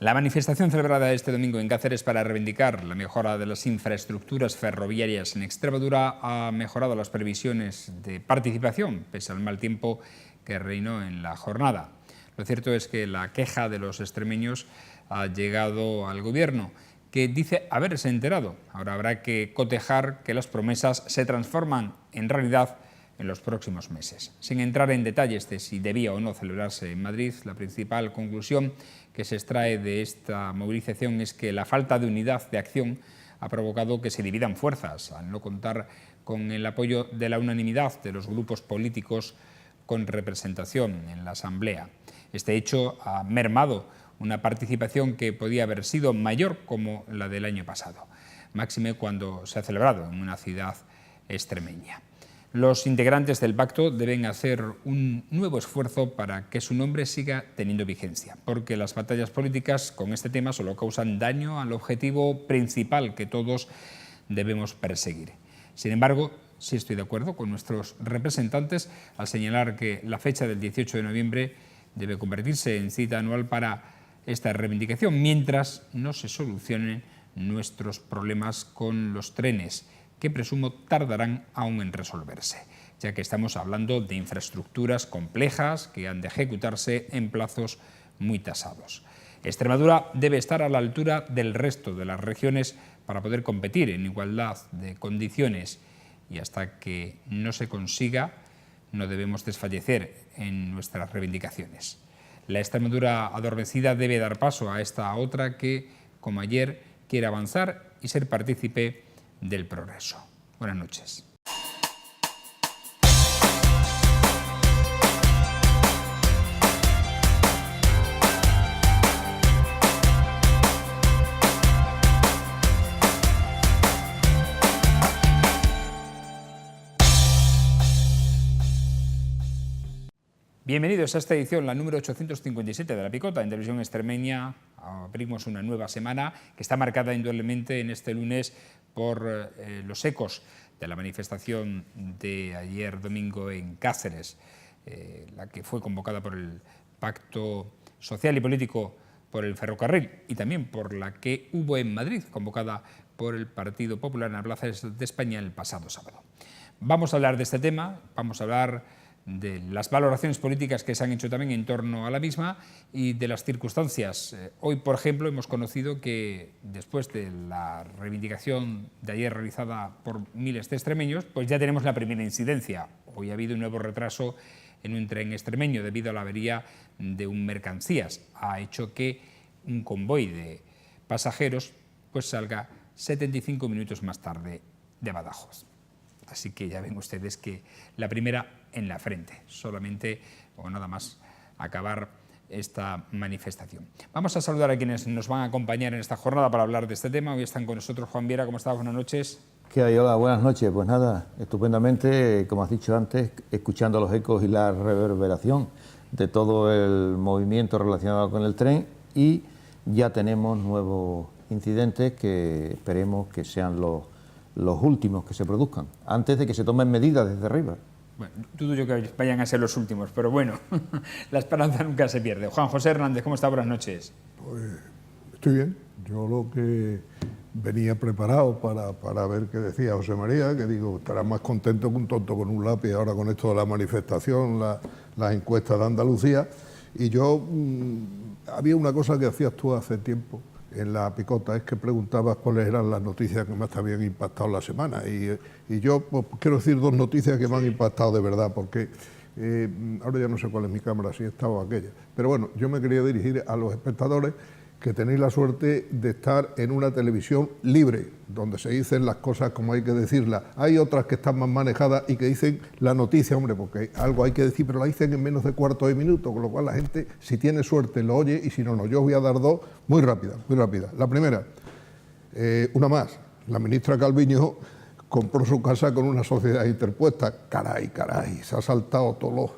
La manifestación celebrada este domingo en Cáceres para reivindicar la mejora de las infraestructuras ferroviarias en Extremadura ha mejorado las previsiones de participación, pese al mal tiempo que reinó en la jornada. Lo cierto es que la queja de los extremeños ha llegado al Gobierno, que dice haberse enterado. Ahora habrá que cotejar que las promesas se transforman en realidad en los próximos meses. Sin entrar en detalles de si debía o no celebrarse en Madrid, la principal conclusión que se extrae de esta movilización es que la falta de unidad de acción ha provocado que se dividan fuerzas, al no contar con el apoyo de la unanimidad de los grupos políticos con representación en la Asamblea. Este hecho ha mermado una participación que podía haber sido mayor como la del año pasado, máxime cuando se ha celebrado en una ciudad extremeña. Los integrantes del pacto deben hacer un nuevo esfuerzo para que su nombre siga teniendo vigencia, porque las batallas políticas con este tema solo causan daño al objetivo principal que todos debemos perseguir. Sin embargo, sí estoy de acuerdo con nuestros representantes al señalar que la fecha del 18 de noviembre debe convertirse en cita anual para esta reivindicación, mientras no se solucionen nuestros problemas con los trenes, que presumo tardarán aún en resolverse, ya que estamos hablando de infraestructuras complejas que han de ejecutarse en plazos muy tasados. Extremadura debe estar a la altura del resto de las regiones para poder competir en igualdad de condiciones, y hasta que no se consiga no debemos desfallecer en nuestras reivindicaciones. La Extremadura adormecida debe dar paso a esta otra que, como ayer, quiere avanzar y ser partícipe del progreso. Buenas noches. Bienvenidos a esta edición, la número 857 de La Picota, en Televisión Extremeña. Abrimos una nueva semana que está marcada indudablemente en este lunes por los ecos de la manifestación de ayer domingo en Cáceres, la que fue convocada por el Pacto Social y Político por el Ferrocarril, y también por la que hubo en Madrid, convocada por el Partido Popular en la Plaza de España el pasado sábado. Vamos a hablar de este tema, vamos a hablar de las valoraciones políticas que se han hecho también en torno a la misma y de las circunstancias. Hoy, por ejemplo, hemos conocido que después de la reivindicación de ayer realizada por miles de extremeños, pues ya tenemos la primera incidencia. Hoy ha habido un nuevo retraso en un tren extremeño debido a la avería de un mercancías. Ha hecho que un convoy de pasajeros pues salga 75 minutos más tarde de Badajoz. Así que ya ven ustedes que la primera en la frente, solamente o nada más acabar esta manifestación. Vamos a saludar a quienes nos van a acompañar en esta jornada para hablar de este tema. Hoy están con nosotros Juan Viera. ¿Cómo estás? Buenas noches. ¿Qué hay? Hola, buenas noches. Pues nada, estupendamente, como has dicho antes, escuchando los ecos y la reverberación de todo el movimiento relacionado con el tren, y ya tenemos nuevos incidentes que esperemos que sean los últimos que se produzcan, antes de que se tomen medidas desde arriba. Bueno, dudo yo que vayan a ser los últimos, pero bueno, la esperanza nunca se pierde. Juan José Hernández, ¿cómo está? Buenas noches. Pues estoy bien. Yo lo que venía preparado para ver qué decía José María, que digo, estará más contento que un tonto con un lápiz ahora con esto de la manifestación, las encuestas de Andalucía. Y yo, había una cosa que hacías tú hace tiempo en La Picota, es que preguntabas cuáles eran las noticias que más te habían impactado la semana, y yo pues, quiero decir dos noticias que me han impactado de verdad, porque ahora ya no sé cuál es mi cámara, si esta o aquella, pero bueno, yo me quería dirigir a los espectadores que tenéis la suerte de estar en una televisión libre, donde se dicen las cosas como hay que decirlas. Hay otras que están más manejadas y que dicen la noticia, hombre, porque algo hay que decir, pero la dicen en menos de cuarto de minuto, con lo cual la gente, si tiene suerte, lo oye, y si no, no. Yo os voy a dar dos muy rápidas, muy rápidas. La primera, una más. La ministra Calviño compró su casa con una sociedad interpuesta. Caray, se ha saltado todos los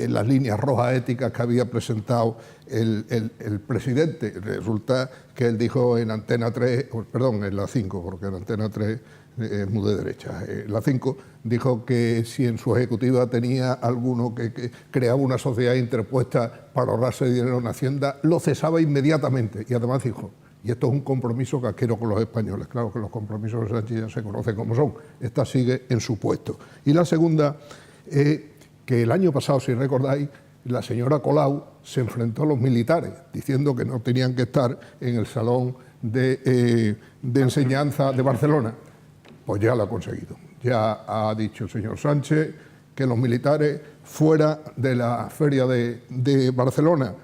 las líneas rojas éticas que había presentado el presidente. Resulta que él dijo en Antena 3, perdón, en la 5, porque en Antena 3 es muy de derecha, la 5, dijo que si en su ejecutiva tenía alguno que creaba una sociedad interpuesta para ahorrarse dinero en Hacienda, lo cesaba inmediatamente. Y además dijo, y esto es un compromiso que adquiero con los españoles. Claro que los compromisos de Sánchez ya se conocen como son. Esta sigue en su puesto. Y la segunda, que el año pasado, si recordáis, la señora Colau se enfrentó a los militares, diciendo que no tenían que estar en el salón de enseñanza de Barcelona. Pues ya lo ha conseguido. Ya ha dicho el señor Sánchez que los militares fuera de la feria de Barcelona,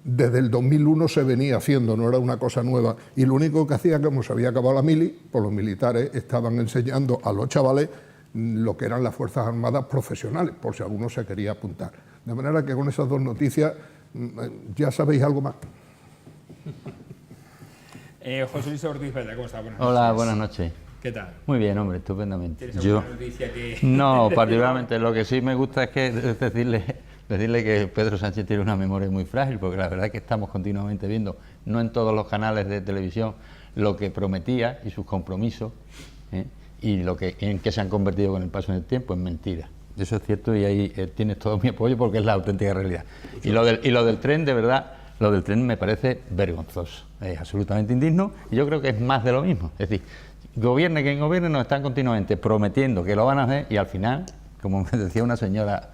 desde el 2001 se venía haciendo, no era una cosa nueva, y lo único que hacía, como se había acabado la mili, pues los militares estaban enseñando a los chavales lo que eran las Fuerzas Armadas profesionales, por si alguno se quería apuntar. De manera que con esas dos noticias ya sabéis algo más. José Luis Ortiz Vela, ¿cómo está? Hola, buenas noches. ¿Qué tal? Muy bien, hombre, estupendamente. ¿Tienes alguna noticia que...? No, particularmente. Lo que sí me gusta es que decirle que Pedro Sánchez tiene una memoria muy frágil, porque la verdad es que estamos continuamente viendo, no en todos los canales de televisión, lo que prometía y sus compromisos, y en qué se han convertido con el paso del tiempo en mentiras. Eso es cierto y ahí tienes todo mi apoyo porque es la auténtica realidad. Y lo del tren, de verdad, lo del tren me parece vergonzoso, es absolutamente indigno y yo creo que es más de lo mismo. Es decir, gobierne quien gobierne, nos están continuamente prometiendo que lo van a hacer y al final, como me decía una señora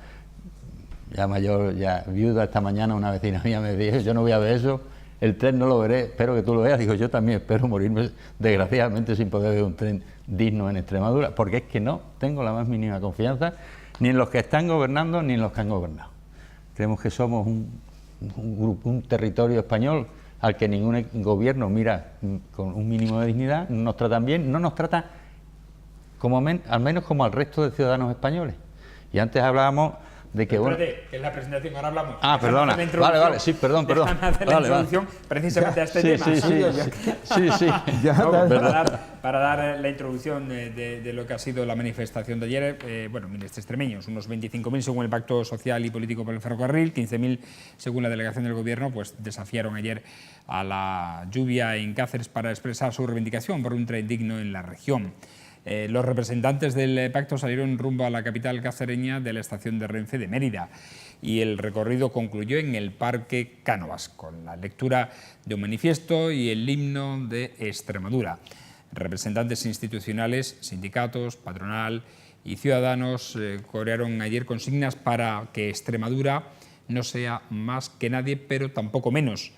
ya mayor, ya viuda esta mañana, una vecina mía me dijo, yo no voy a ver eso, el tren no lo veré, espero que tú lo veas. Digo, yo también espero morirme desgraciadamente sin poder ver un tren digno en Extremadura, porque es que no tengo la más mínima confianza ni en los que están gobernando ni en los que han gobernado. Creemos que somos un territorio español al que ningún gobierno mira con un mínimo de dignidad, no nos tratan bien, no nos trata al menos como al resto de ciudadanos españoles. Y antes hablábamos de que... Espérate, que es la presentación, ahora hablamos. Perdona, vale, sí, perdón. Hacer la introducción precisamente a este tema. Sí. Para dar la introducción de lo que ha sido la manifestación de ayer, miles de extremeños, unos 25.000 según el Pacto Social y Político por el Ferrocarril, 15.000 según la delegación del Gobierno, pues desafiaron ayer a la lluvia en Cáceres para expresar su reivindicación por un tren digno en la región. Los representantes del pacto salieron rumbo a la capital cacereña de la estación de Renfe de Mérida y el recorrido concluyó en el Parque Cánovas con la lectura de un manifiesto y el himno de Extremadura. Representantes institucionales, sindicatos, patronal y ciudadanos corearon ayer consignas para que Extremadura no sea más que nadie, pero tampoco menos.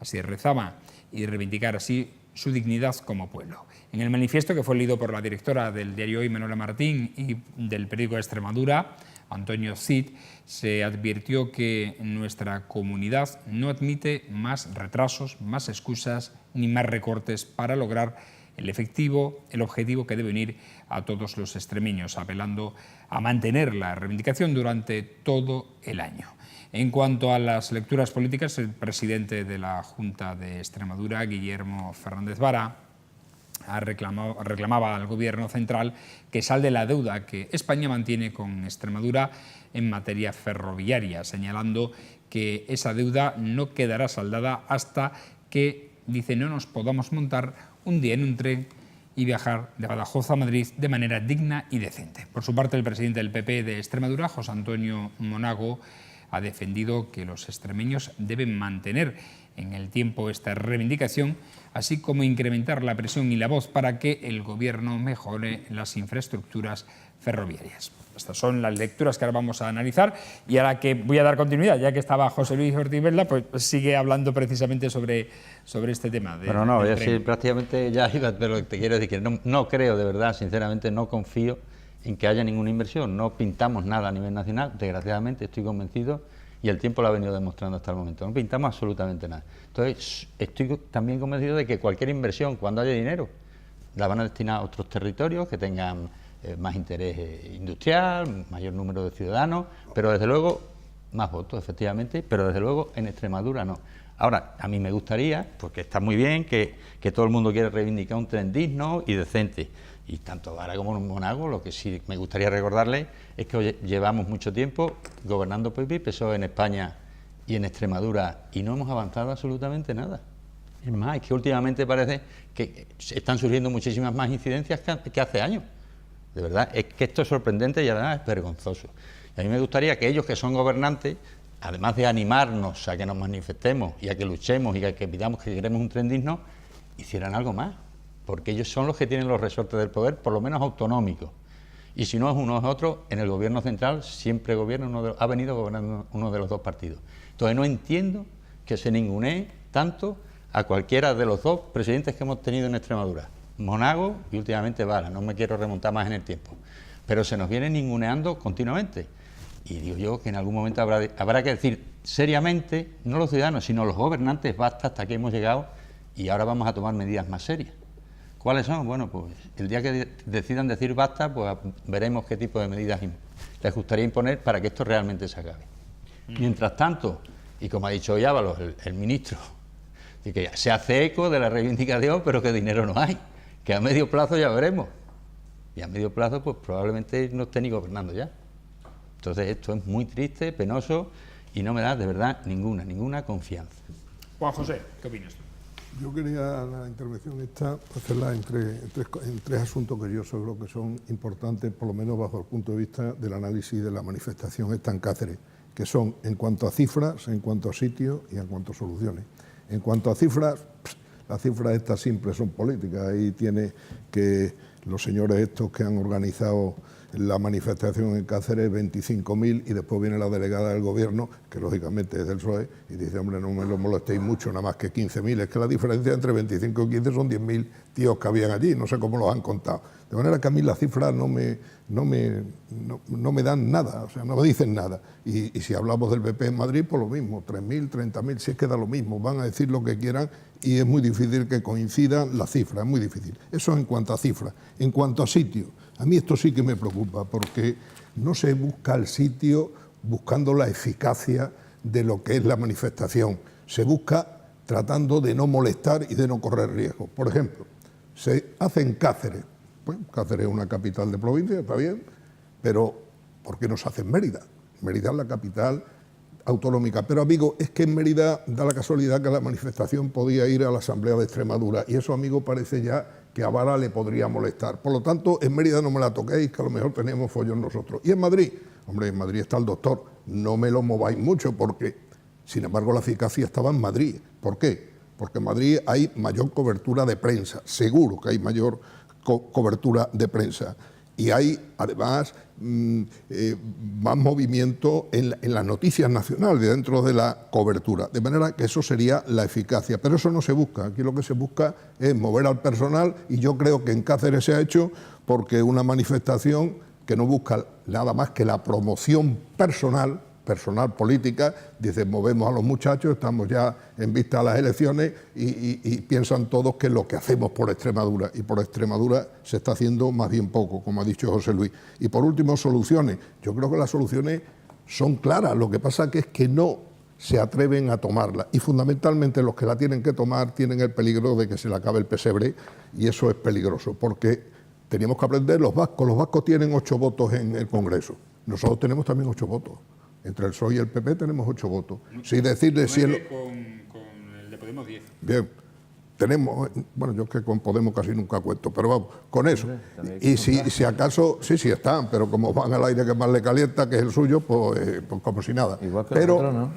Así rezaba y reivindicar así su dignidad como pueblo. En el manifiesto, que fue leído por la directora del diario Hoy, Manuela Martín, y del periódico de Extremadura, Antonio Cid, se advirtió que nuestra comunidad no admite más retrasos, más excusas ni más recortes para lograr el objetivo que debe unir a todos los extremeños, apelando a mantener la reivindicación durante todo el año. En cuanto a las lecturas políticas, el presidente de la Junta de Extremadura, Guillermo Fernández Vara, reclamaba al Gobierno central que salde la deuda que España mantiene con Extremadura en materia ferroviaria, señalando que esa deuda no quedará saldada hasta que, dice, no nos podamos montar un día en un tren y viajar de Badajoz a Madrid de manera digna y decente. Por su parte, el presidente del PP de Extremadura, José Antonio Monago, ha defendido que los extremeños deben mantener en el tiempo esta reivindicación, así como incrementar la presión y la voz para que el Gobierno mejore las infraestructuras ferroviarias. Estas son las lecturas que ahora vamos a analizar y a la que voy a dar continuidad, ya que estaba José Luis Ortiz Vela, pues sigue hablando precisamente sobre este tema. Pero no, prácticamente ya iba, pero te quiero decir que no creo, de verdad, sinceramente, no confío en que haya ninguna inversión. No pintamos nada a nivel nacional, desgraciadamente, estoy convencido, y el tiempo lo ha venido demostrando hasta el momento. No pintamos absolutamente nada. Entonces, estoy también convencido de que cualquier inversión, cuando haya dinero, la van a destinar a otros territorios que tengan más interés industrial, mayor número de ciudadanos, pero desde luego, más votos, efectivamente, pero desde luego en Extremadura no. Ahora, a mí me gustaría, porque está muy bien que todo el mundo quiere reivindicar un tren digno y decente, Y tanto Vara como Monago, lo que sí me gustaría recordarles es que llevamos mucho tiempo gobernando PP y PSOE en España y en Extremadura y no hemos avanzado absolutamente nada. Es más, es que últimamente parece que están surgiendo muchísimas más incidencias que hace años. De verdad, es que esto es sorprendente y además es vergonzoso. Y a mí me gustaría que ellos, que son gobernantes, además de animarnos a que nos manifestemos y a que luchemos y a que pidamos que queremos un tren digno, hicieran algo más, porque ellos son los que tienen los resortes del poder, por lo menos autonómicos. Y si no es uno es otro, en el gobierno central siempre gobierna ha venido gobernando uno de los dos partidos. Entonces no entiendo que se ningunee tanto a cualquiera de los dos presidentes que hemos tenido en Extremadura, Monago y últimamente Vara. No me quiero remontar más en el tiempo, pero se nos viene ninguneando continuamente. Y digo yo que en algún momento habrá que decir seriamente, no los ciudadanos, sino los gobernantes, basta, hasta aquí hemos llegado y ahora vamos a tomar medidas más serias. ¿Cuáles son? Bueno, pues el día que decidan decir basta, pues veremos qué tipo de medidas les gustaría imponer para que esto realmente se acabe. Mientras tanto, y como ha dicho hoy Ábalos, el ministro, que se hace eco de la reivindicación, pero que dinero no hay, que a medio plazo ya veremos. Y a medio plazo, pues probablemente no esté ni gobernando ya. Entonces esto es muy triste, penoso y no me da de verdad ninguna confianza. Juan José, ¿qué opinas tú? Yo quería la intervención esta hacerla en tres asuntos que yo creo que son importantes, por lo menos bajo el punto de vista del análisis de la manifestación esta en Cáceres, que son en cuanto a cifras, en cuanto a sitios y en cuanto a soluciones. En cuanto a cifras, las cifras estas simples son políticas. Ahí tiene que los señores estos que han organizado la manifestación en Cáceres, 25.000, y después viene la delegada del gobierno, que lógicamente es del PSOE, y dice, hombre, no me lo molestéis mucho, nada más que 15.000. Es que la diferencia entre 25 y 15 son 10.000 tíos que habían allí, no sé cómo los han contado. De manera que a mí las cifras no me dan nada, o sea, no me dicen nada. Y si hablamos del PP en Madrid, pues lo mismo, 3.000, 30.000, si es que da lo mismo, van a decir lo que quieran y es muy difícil que coincidan las cifras, es muy difícil. Eso en cuanto a cifras. En cuanto a sitio, a mí esto sí que me preocupa, porque no se busca el sitio buscando la eficacia de lo que es la manifestación, se busca tratando de no molestar y de no correr riesgos. Por ejemplo, se hace en Cáceres. Bueno, Cáceres es una capital de provincia, está bien, pero ¿por qué no se hace en Mérida? Mérida es la capital autonómica. Pero, amigo, es que en Mérida da la casualidad que la manifestación podía ir a la Asamblea de Extremadura y eso, amigo, parece ya que a Vara le podría molestar. Por lo tanto, en Mérida no me la toquéis, que a lo mejor tenemos follón nosotros. Y en Madrid, hombre, en Madrid está el doctor, no me lo mováis mucho porque, sin embargo, la eficacia estaba en Madrid. ¿Por qué? Porque en Madrid hay mayor cobertura de prensa, seguro que hay mayor cobertura de prensa y hay además más movimiento en las noticias nacionales dentro de la cobertura, de manera que eso sería la eficacia, pero eso no se busca. Aquí lo que se busca es mover al personal y yo creo que en Cáceres se ha hecho porque una manifestación que no busca nada más que la promoción personal política, dice, movemos a los muchachos, estamos ya en vista a las elecciones y piensan todos que es lo que hacemos por Extremadura, y por Extremadura se está haciendo más bien poco, como ha dicho José Luis. Y por último, soluciones. Yo creo que las soluciones son claras, lo que pasa que es que no se atreven a tomarlas, y fundamentalmente los que la tienen que tomar tienen el peligro de que se le acabe el pesebre, y eso es peligroso, porque teníamos que aprender los vascos tienen 8 votos en el Congreso, nosotros tenemos también 8 votos. Entre el PSOE y el PP tenemos 8 votos. Si decirle si con el de Podemos 10. Bien, tenemos, bueno, yo es que con Podemos casi nunca cuento, pero vamos, con eso. Y si acaso, sí están, pero como van al aire que más le calienta, que es el suyo, pues como si nada. Igual que los otros, ¿no?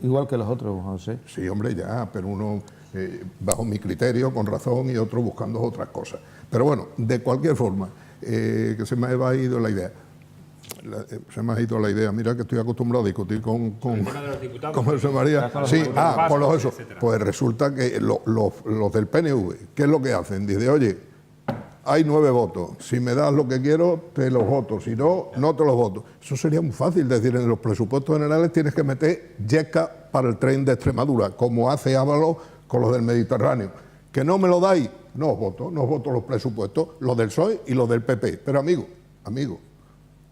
Igual que los otros, José. Sí, hombre, ya, pero uno bajo mi criterio, con razón, y otro buscando otras cosas. Pero bueno, de cualquier forma, que se me ha ido la idea. Mira que estoy acostumbrado a discutir con José María. Sí, por los eso. Pues resulta que los del PNV, ¿qué es lo que hacen? Dice, oye, hay 9 votos, si me das lo que quiero, te los voto, si no, no te los voto. Eso sería muy fácil, decir, en los presupuestos generales tienes que meter yesca para el tren de Extremadura, como hace Ábalos con los del Mediterráneo. ¿Que no me lo dais? No os voto los presupuestos, los del PSOE y los del PP. Pero amigo,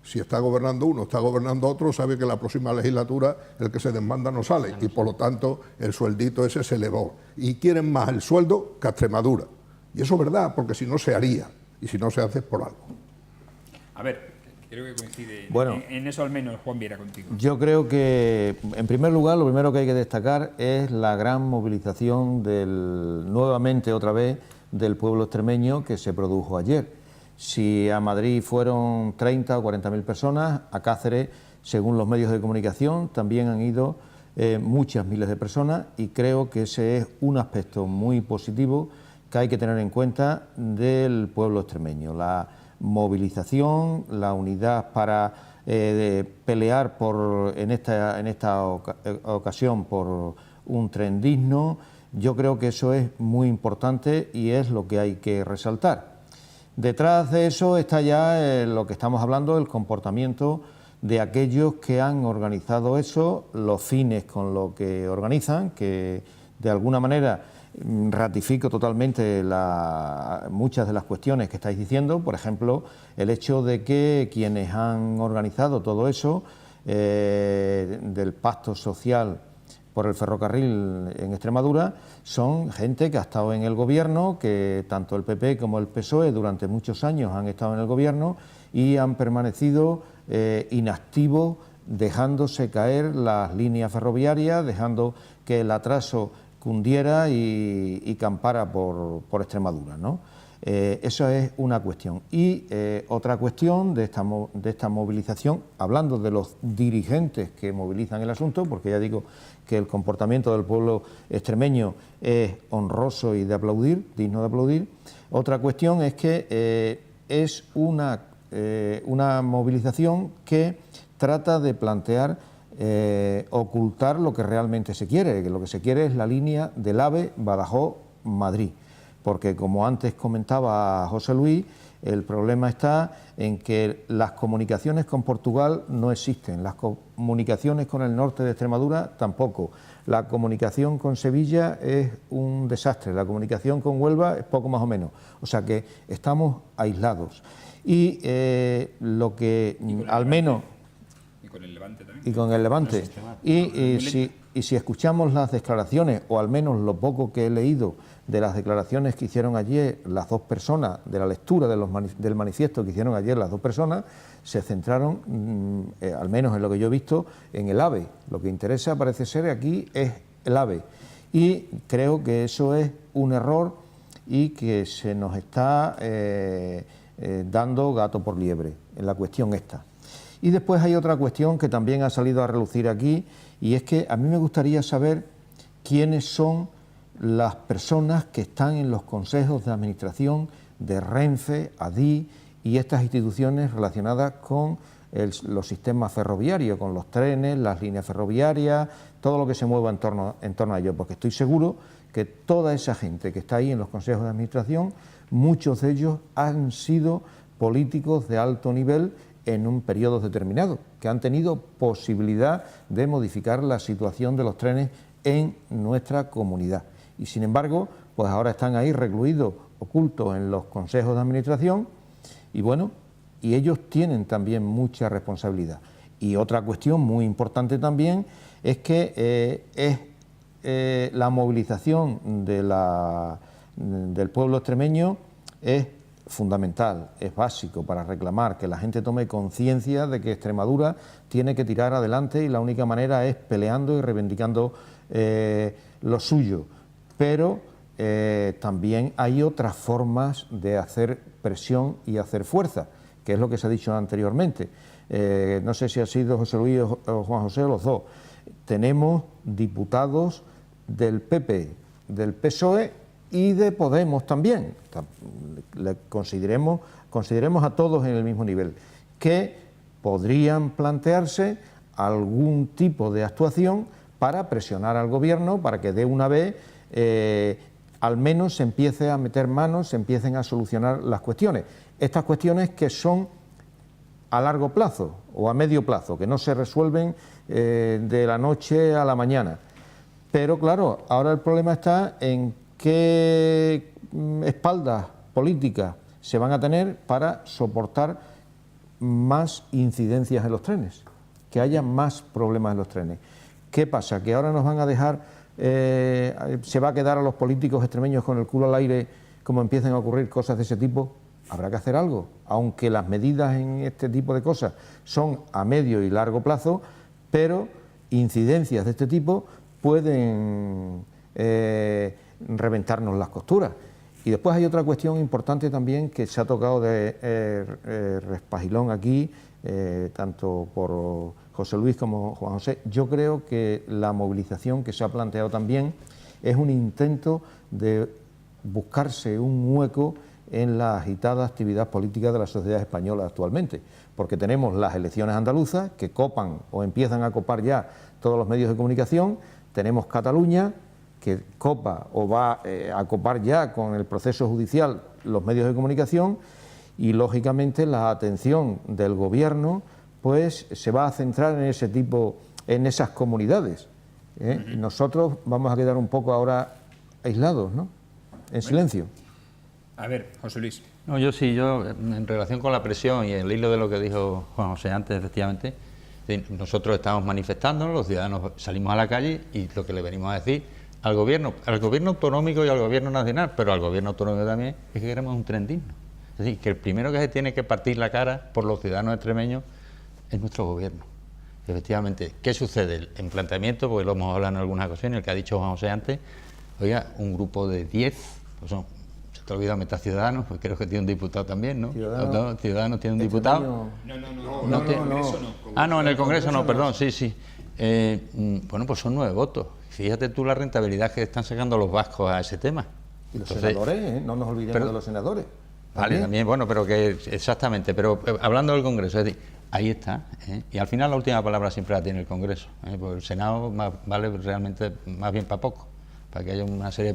si está gobernando uno, está gobernando otro, sabe que la próxima legislatura el que se demanda no sale y por lo tanto el sueldito ese se elevó. Y quieren más el sueldo que a Extremadura. Y eso es verdad, porque si no se haría. Y si no se hace, es por algo. A ver, creo que coincide Bueno, en eso al menos Juan Viera contigo. Yo creo que, en primer lugar, lo primero que hay que destacar es la gran movilización nuevamente otra vez del pueblo extremeño que se produjo ayer. Si a Madrid fueron 30 o 40.000 personas, a Cáceres, según los medios de comunicación, también han ido muchas miles de personas, y creo que ese es un aspecto muy positivo que hay que tener en cuenta del pueblo extremeño. La movilización, la unidad para pelear en esta ocasión por un tren digno. Yo creo que eso es muy importante y es lo que hay que resaltar. Detrás de eso está ya lo que estamos hablando, el comportamiento de aquellos que han organizado eso, los fines con lo que organizan, que de alguna manera ratifico totalmente muchas de las cuestiones que estáis diciendo. Por ejemplo, el hecho de que quienes han organizado todo eso, del pacto social por el ferrocarril en Extremadura, son gente que ha estado en el gobierno, que tanto el PP como el PSOE durante muchos años han estado en el gobierno y han permanecido inactivos, dejándose caer las líneas ferroviarias, dejando que el atraso cundiera y campara por Extremadura, ¿no? Eso es una cuestión. Y otra cuestión de esta movilización, hablando de los dirigentes que movilizan el asunto, porque ya digo que el comportamiento del pueblo extremeño es honroso y de aplaudir, digno de aplaudir. Otra cuestión es que es una movilización que trata de plantear ocultar lo que realmente se quiere, que lo que se quiere es la línea del AVE Badajoz-Madrid, porque como antes comentaba José Luis, el problema está en que las comunicaciones con Portugal no existen, las comunicaciones con el norte de Extremadura tampoco, la comunicación con Sevilla es un desastre, la comunicación con Huelva es poco más o menos, o sea que estamos aislados. Y lo que al menos... Y con el Levante también. Y con el Levante. Y si escuchamos las declaraciones, o al menos lo poco que he leído de las declaraciones que hicieron ayer las dos personas, de la lectura del manifiesto que hicieron ayer las dos personas, se centraron, al menos en lo que yo he visto, en el AVE. Lo que interesa, parece ser, aquí es el AVE. Y creo que eso es un error y que se nos está dando gato por liebre en la cuestión esta. Y después hay otra cuestión que también ha salido a relucir aquí, y es que a mí me gustaría saber quiénes son las personas que están en los consejos de administración de Renfe, Adif y estas instituciones relacionadas con los sistemas ferroviarios, con los trenes, las líneas ferroviarias, todo lo que se mueva en torno a ello, porque estoy seguro que toda esa gente que está ahí en los consejos de administración, muchos de ellos han sido políticos de alto nivel en un periodo determinado, que han tenido posibilidad de modificar la situación de los trenes en nuestra comunidad. Y sin embargo, pues ahora están ahí recluidos, ocultos en los consejos de administración, y bueno, y ellos tienen también mucha responsabilidad. Y otra cuestión muy importante también es que la movilización del pueblo extremeño es fundamental, es básico para reclamar que la gente tome conciencia de que Extremadura tiene que tirar adelante y la única manera es peleando y reivindicando lo suyo. Pero también hay otras formas de hacer presión y hacer fuerza, que es lo que se ha dicho anteriormente. No sé si ha sido José Luis o Juan José o los dos. Tenemos diputados del PP, del PSOE y de Podemos también, consideremos a todos en el mismo nivel, que podrían plantearse algún tipo de actuación para presionar al gobierno para que de una vez al menos se empiece a meter manos, se empiecen a solucionar las cuestiones. Estas cuestiones que son a largo plazo o a medio plazo, que no se resuelven de la noche a la mañana. Pero claro, ahora el problema está en qué espaldas políticas se van a tener para soportar más incidencias en los trenes, que haya más problemas en los trenes. ¿Qué pasa? ¿Que ahora nos van a dejar, se va a quedar a los políticos extremeños con el culo al aire como empiecen a ocurrir cosas de ese tipo? habrá que hacer algo, aunque las medidas en este tipo de cosas son a medio y largo plazo, pero incidencias de este tipo pueden reventarnos las costuras. Y después hay otra cuestión importante también que se ha tocado de respajilón aquí, tanto por José Luis como Juan José. Yo creo que la movilización que se ha planteado también es un intento de buscarse un hueco en la agitada actividad política de la sociedad española actualmente, porque tenemos las elecciones andaluzas que copan o empiezan a copar ya todos los medios de comunicación, tenemos Cataluña que copa o va a copar ya con el proceso judicial los medios de comunicación, y lógicamente la atención del gobierno pues se va a centrar en ese tipo, en esas comunidades. Nosotros vamos a quedar un poco ahora aislados, ¿no? En silencio. A ver, José Luis. No, yo en relación con la presión y el hilo de lo que dijo Juan José antes, efectivamente, nosotros estamos manifestándonos, los ciudadanos salimos a la calle y lo que le venimos a decir al gobierno autonómico y al gobierno nacional, pero al gobierno autonómico también, es que queremos un tren digno. Es decir, que el primero que se tiene que partir la cara por los ciudadanos extremeños es nuestro gobierno. Efectivamente, ¿qué sucede? En planteamiento, porque lo hemos hablado en algunas ocasiones, el que ha dicho Juan José antes, oiga, un grupo de 10, pues son, se te ha olvidado meter Ciudadanos, pues creo que tiene un diputado también, ¿no? Ciudadanos tiene un diputado. No, en el Congreso no, perdón, sí. Bueno, pues son 9 votos. Fíjate tú la rentabilidad que están sacando los vascos a ese tema. Y los senadores, no nos olvidemos de los senadores. Vale, también, bueno, pero que exactamente, pero hablando del Congreso, es decir, ahí está, y al final la última palabra siempre la tiene el Congreso, porque el Senado vale realmente más bien para poco, para que haya una serie de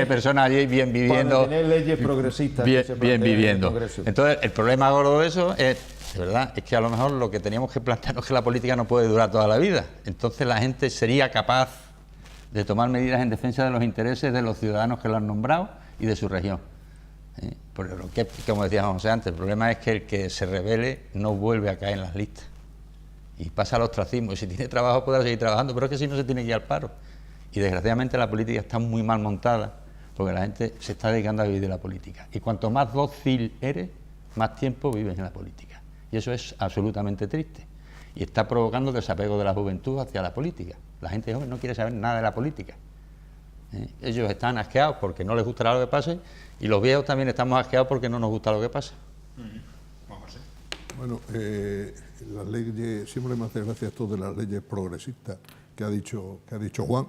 personas, allí bien viviendo, para tener leyes progresistas, bien viviendo. Entonces, el problema gordo de eso es, de verdad, es que a lo mejor lo que teníamos que plantearnos es que la política no puede durar toda la vida. Entonces la gente sería capaz de tomar medidas en defensa de los intereses de los ciudadanos que lo han nombrado y de su región. Pero como decíamos José antes, el problema es que el que se rebele no vuelve a caer en las listas y pasa al ostracismo, y si tiene trabajo podrá seguir trabajando, pero es que si no se tiene que ir al paro. Y desgraciadamente la política está muy mal montada porque la gente se está dedicando a vivir de la política, y cuanto más dócil eres, más tiempo vives en la política, y eso es absolutamente triste y está provocando desapego de la juventud hacia la política. La gente joven no quiere saber nada de la política. Ellos están asqueados porque no les gustará lo que pase, y los viejos también estamos asqueados porque no nos gusta lo que pasa. Bueno, las leyes, siempre me hace gracia esto de las leyes progresistas que ha dicho Juan.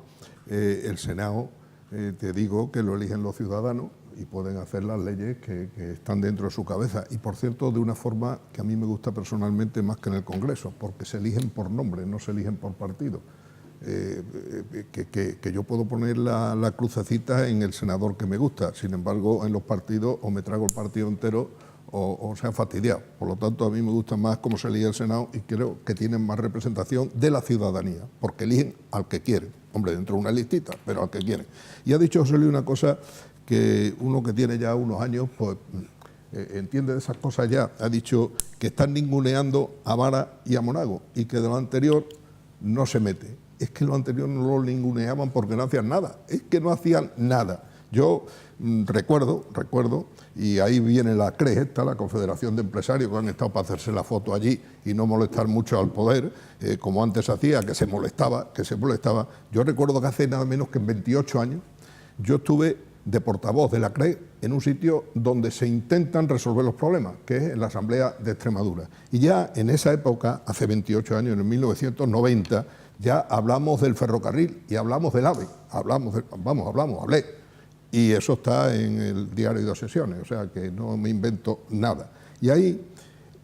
El Senado, te digo que lo eligen los ciudadanos y pueden hacer las leyes que están dentro de su cabeza, y por cierto de una forma que a mí me gusta personalmente más que en el Congreso, porque se eligen por nombre, no se eligen por partido. Que yo puedo poner la crucecita en el senador que me gusta, sin embargo en los partidos o me trago el partido entero o se han fastidiado. Por lo tanto, a mí me gusta más cómo se elige el Senado, y creo que tienen más representación de la ciudadanía, porque eligen al que quieren, hombre, dentro de una listita, pero al que quieren. Y ha dicho José Luis una cosa que uno que tiene ya unos años pues entiende de esas cosas ya. Ha dicho que están ninguneando a Vara y a Monago y que de lo anterior no se mete. Es que lo anterior no lo ninguneaban porque no hacían nada, es que no hacían nada. Yo recuerdo, y ahí viene la CRE, la Confederación de Empresarios, que han estado para hacerse la foto allí y no molestar mucho al poder, como antes hacía, que se molestaba. Yo recuerdo que hace nada menos que en 28 años yo estuve de portavoz de la CRE en un sitio donde se intentan resolver los problemas, que es en la Asamblea de Extremadura. Y ya en esa época, hace 28 años, en el 1990, ya hablamos del ferrocarril y hablamos del AVE, hablé. Y eso está en el diario de 2 sesiones, o sea que no me invento nada. Y ahí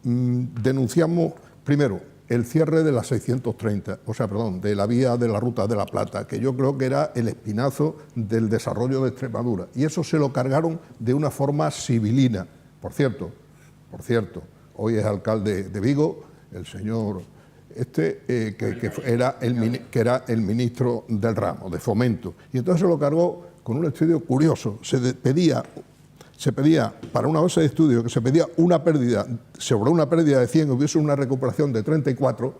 denunciamos, primero, el cierre de la 630, de la vía de la Ruta de la Plata, que yo creo que era el espinazo del desarrollo de Extremadura. Y eso se lo cargaron de una forma civilina. Por cierto, hoy es alcalde de Vigo, el señor que era el ministro del ramo, de Fomento. Y entonces se lo cargó con un estudio curioso. Se pedía para una base de estudio que se pedía sobre una pérdida de 100 hubiese una recuperación de 34,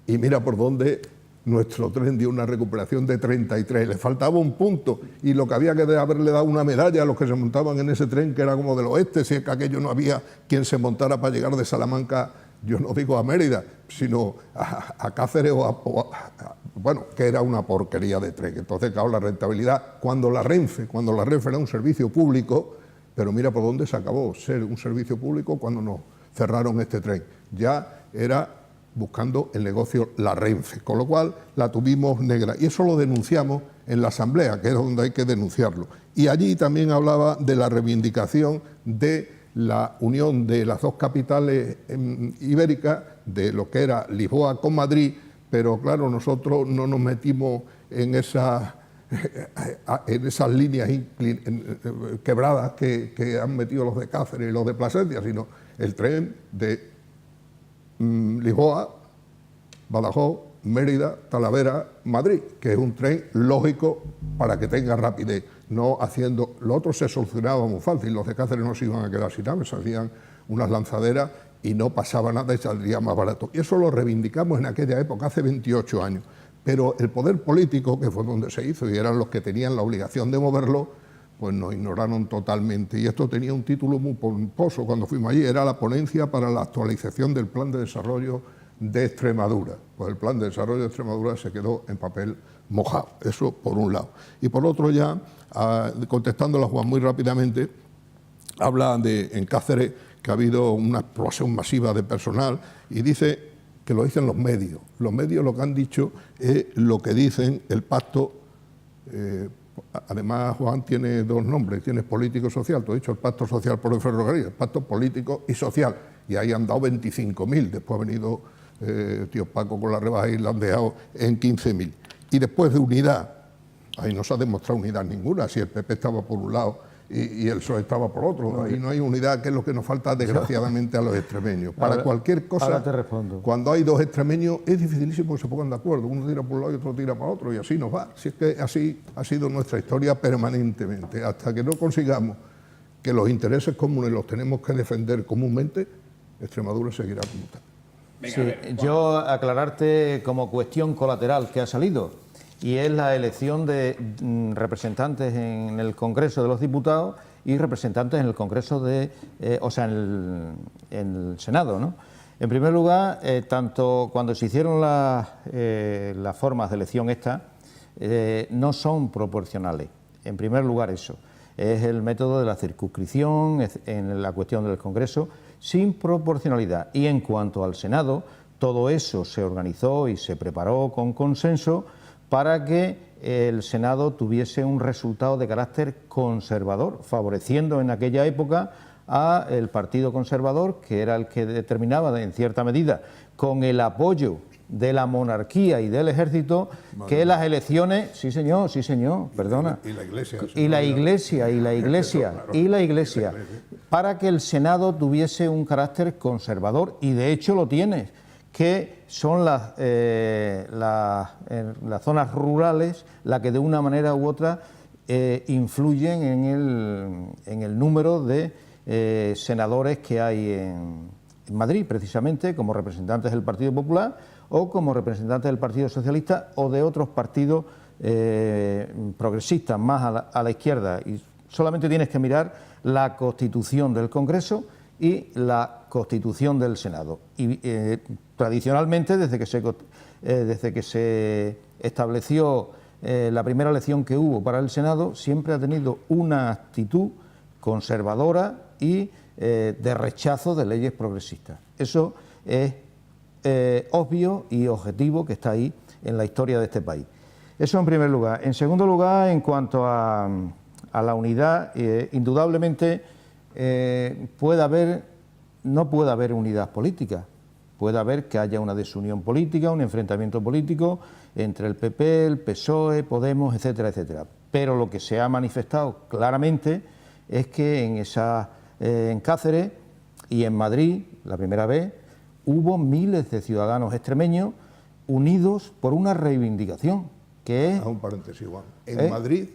y mira por dónde nuestro tren dio una recuperación de 33, le faltaba un punto y lo que había que haberle dado una medalla a los que se montaban en ese tren, que era como del oeste, si es que aquello no había quien se montara para llegar de Salamanca, yo no digo a Mérida, sino a Cáceres bueno, que era una porquería de tren. Entonces, claro, la rentabilidad, cuando la Renfe era un servicio público, pero mira por dónde se acabó ser un servicio público cuando nos cerraron este tren, ya era buscando el negocio la Renfe, con lo cual la tuvimos negra. Y eso lo denunciamos en la Asamblea, que es donde hay que denunciarlo. Y allí también hablaba de la reivindicación de la unión de las dos capitales ibéricas, de lo que era Lisboa con Madrid, pero claro, nosotros no nos metimos en esas líneas quebradas que han metido los de Cáceres y los de Plasencia, sino el tren de Lisboa, Badajoz, Mérida, Talavera, Madrid, que es un tren lógico para que tenga rapidez, no haciendo... Lo otro se solucionaba muy fácil, los de Cáceres no se iban a quedar sin nada, se hacían unas lanzaderas y no pasaba nada y saldría más barato. Y eso lo reivindicamos en aquella época, hace 28 años. Pero el poder político, que fue donde se hizo y eran los que tenían la obligación de moverlo, pues nos ignoraron totalmente. Y esto tenía un título muy pomposo cuando fuimos allí, era la ponencia para la actualización del Plan de Desarrollo de Extremadura. Pues el Plan de Desarrollo de Extremadura se quedó en papel mojado, eso por un lado. Y por otro ya, contestándole a Juan muy rápidamente, habla de en Cáceres que ha habido una explosión masiva de personal y dice que lo dicen los medios. Los medios lo que han dicho es lo que dicen el pacto. Además, Juan tiene dos nombres, tiene político y social. Tú has dicho el pacto social por el ferrocarril, el pacto político y social. Y ahí han dado 25.000. Después ha venido tío Paco con la rebaja y la han dejado en 15.000. Y después de unidad, ahí no se ha demostrado unidad ninguna. Si el PP estaba por un lado y el PSOE estaba por otro, ahí no hay unidad, que es lo que nos falta desgraciadamente a los extremeños. Para cualquier cosa, ahora te respondo. Cuando hay dos extremeños es dificilísimo que se pongan de acuerdo, uno tira por un lado y otro tira para otro, y así nos va. Si es que así ha sido nuestra historia permanentemente, hasta que no consigamos que los intereses comunes los tenemos que defender comúnmente, Extremadura seguirá como está. Sí, yo aclararte como cuestión colateral que ha salido, y es la elección de representantes en el Congreso de los Diputados y representantes en el Congreso en el Senado, ¿no? En primer lugar, tanto cuando se hicieron las formas de elección no son proporcionales. En primer lugar, eso es el método de la circunscripción en la cuestión del Congreso, sin proporcionalidad. Y en cuanto al Senado, todo eso se organizó y se preparó con consenso para que el Senado tuviese un resultado de carácter conservador, favoreciendo en aquella época al Partido Conservador, que era el que determinaba en cierta medida, con el apoyo de la monarquía y del ejército, que las elecciones, sí señor, perdona, y la iglesia, para que el Senado tuviese un carácter conservador, y de hecho lo tiene, que son las zonas rurales las que de una manera u otra influyen en el número de senadores que hay en Madrid, precisamente como representantes del Partido Popular o como representantes del Partido Socialista o de otros partidos progresistas más a la izquierda. Y solamente tienes que mirar la Constitución del Congreso y la Constitución del Senado. Y tradicionalmente, desde que se estableció la primera elección que hubo para el Senado, siempre ha tenido una actitud conservadora y de rechazo de leyes progresistas. Eso es obvio y objetivo, que está ahí en la historia de este país. Eso en primer lugar. En segundo lugar, en cuanto a la unidad, indudablemente no puede haber unidad política. Puede haber que haya una desunión política, un enfrentamiento político entre el PP, el PSOE, Podemos, etcétera, etcétera. Pero lo que se ha manifestado claramente es que en Cáceres y en Madrid, la primera vez, hubo miles de ciudadanos extremeños unidos por una reivindicación, que es... A un paréntesis, Juan. En Madrid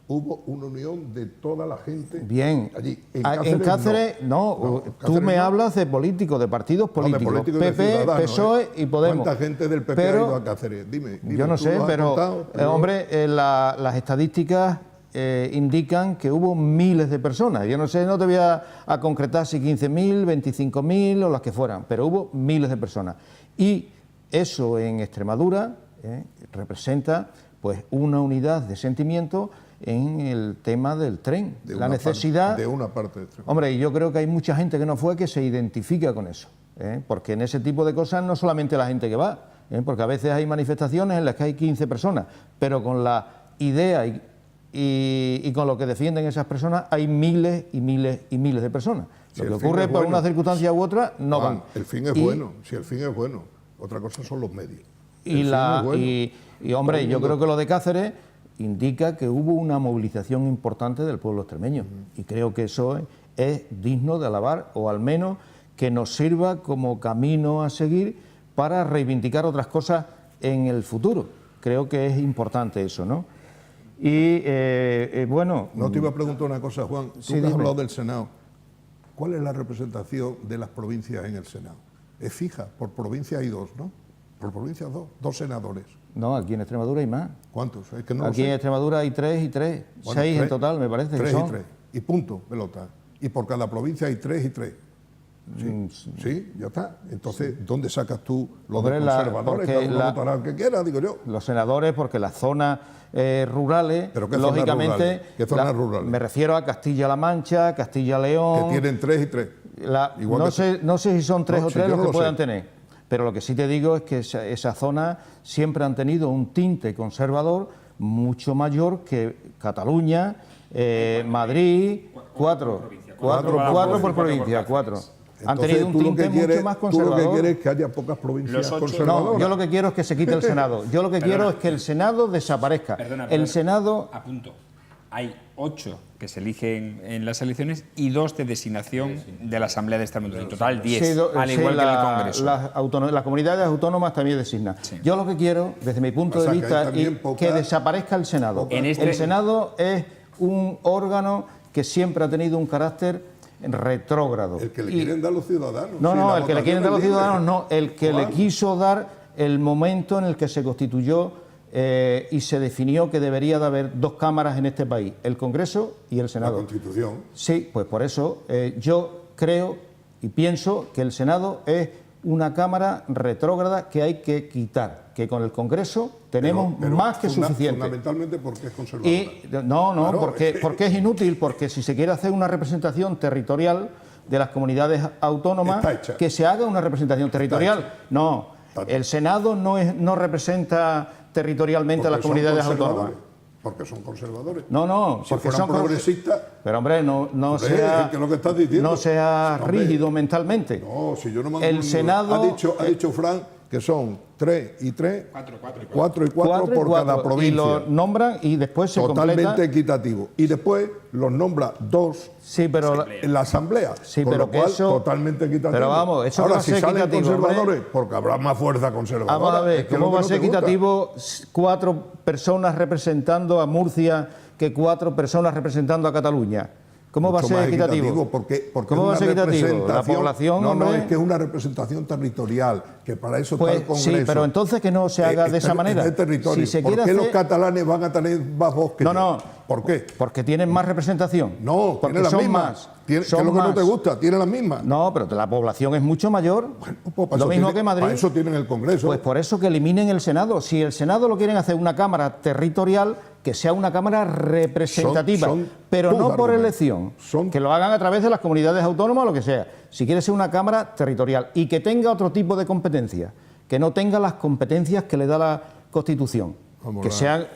Hubo una unión de toda la gente Bien. allí. En Cáceres, no. Tú me hablas de políticos, de partidos políticos. políticos y de PP, ciudadanos, PSOE y Podemos. ¿Cuánta gente del PP ha ido a Cáceres? Dime, Yo no ¿tú sé, lo has pero, contado? hombre, las estadísticas indican que hubo miles de personas. Yo no sé, no te voy a concretar si 15.000, 25.000 o las que fueran, pero hubo miles de personas. Y eso en Extremadura representa pues una unidad de sentimiento en el tema del tren, la necesidad... De una parte del tren. Hombre, y yo creo que hay mucha gente que no fue que se identifica con eso, porque en ese tipo de cosas no solamente la gente que va, porque a veces hay manifestaciones en las que hay 15 personas, pero con la idea y con lo que defienden esas personas hay miles y miles y miles de personas. Lo que ocurre por una circunstancia u otra no van. El fin es bueno, si el fin es bueno, otra cosa son los medios. Y hombre, yo creo que lo de Cáceres indica que hubo una movilización importante del pueblo extremeño y creo que eso es digno de alabar, o al menos que nos sirva como camino a seguir para reivindicar otras cosas en el futuro. Creo que es importante eso, ¿no? Y bueno... No te iba a preguntar una cosa, Juan. Tú Sí, que has dime. hablado del Senado. ¿Cuál es la representación de las provincias en el Senado? Es fija, por provincia hay dos, ¿no? Por provincia dos senadores. No, aquí en Extremadura hay más. ¿Cuántos? Es que no lo Aquí en sé. Extremadura hay 3 y 3, Bueno, 6 en tres- total, me parece que 3 son. y 3. Y punto, pelota. Y por cada provincia hay 3 y 3. Sí, ya está. Entonces, ¿dónde sacas tú los Hombre, de conservadores? porque Cada uno votará al que quiera, digo yo. Los senadores, porque las zonas rurales, ¿Pero qué zonas lógicamente... rurales? ¿Qué zonas rurales? Me refiero a Castilla-La Mancha, Castilla-León... Que tienen 3 y 3. Igual No sé si son 3 No, o si 3 yo los no que lo puedan sé. tener, pero lo que sí te digo es que esa zona siempre han tenido un tinte conservador mucho mayor que Cataluña, Madrid, 4 por provincia, 4. Han Entonces, tenido un tú lo tinte que quieres- mucho más Tú lo que conservador. quieres es que haya pocas provincias Los 8 conservadoras. No, yo lo que quiero es que se quite el Senado. Yo lo que quiero es que el Senado desaparezca. Perdona, El Senado... A punto. Hay 8 que se eligen en las elecciones y 2 de designación de la Asamblea de Extremadura. En total 10, Sí, al igual que en el Congreso. Las comunidades autónomas también designan. Sí. Yo lo que quiero, desde mi punto O sea, de que hay vista, también es poca- que desaparezca el Senado. En este- El Senado es un órgano que siempre ha tenido un carácter retrógrado. El que le Y- quieren dar los ciudadanos. No, Sí, no, la el que le votación quieren dar los es libre. ciudadanos, no, el que le Juan. quiso dar el momento en el que se constituyó y se definió que debería de haber 2 cámaras en este país, el Congreso y el La Senado. Constitución. Sí, pues por eso yo creo y pienso que el Senado es una Cámara retrógrada que hay que quitar, que con el Congreso tenemos Pero más que suficiente. Fundamentalmente porque es conservadora. Y no, Claro, porque es inútil, porque si se quiere hacer una representación territorial de las comunidades autónomas, Está hecha. que se haga una representación territorial. No, Está hecha. el Senado no representa territorialmente a las Porque son comunidades conservadores, autónomas. Porque son conservadores. No, Si porque fueran son progresistas. Pero hombre, no Hombre, sea, ¿qué es lo que estás diciendo? no sea Hombre. rígido mentalmente. No, si yo no mando. El Senado- Ha dicho Fran que son 3 y 3. 4 y 4 Cuatro y por cuatro, cada provincia. Y lo nombran y después se Totalmente completa. equitativo. Y después los nombra 2 Sí, pero en la Asamblea. Sí, con pero lo que cual, eso- totalmente equitativo. pero vamos, eso Ahora, va a si ser salen equitativo, conservadores, hombre. porque habrá más fuerza conservadora. vamos a ver, Es que ¿cómo lo que va a no ser te gusta. equitativo 4 personas representando a Murcia que 4 personas representando a Cataluña? ¿Cómo va a Mucho ser más equitativo? Porque ¿Cómo va a es ser una equitativo? La representación- población, no, hombre. es que es una representación territorial, que para eso está el Pues Congreso. sí, pero entonces que no se haga de esa manera. De territorio. Si se ¿Por quiere qué los hacer- catalanes van a tener más voz que No, yo? no. ¿Por qué? Porque tienen más representación. No, porque tienen las son mismas. más. ¿Qué es son lo que no más. te gusta? Tienen las mismas. No, pero la población es mucho mayor. Pues para lo eso mismo tiene- que Madrid. Para eso tienen el Congreso. Pues por eso que eliminen el Senado. Si el Senado lo quieren hacer una Cámara territorial, que sea una Cámara representativa, Son pero tus no por argumentos. elección. Son- Que lo hagan a través de las comunidades autónomas o lo que sea. Si quiere ser una Cámara territorial y que tenga otro tipo de competencias, que no tenga las competencias que le da la Constitución. Vamos, Que la- sean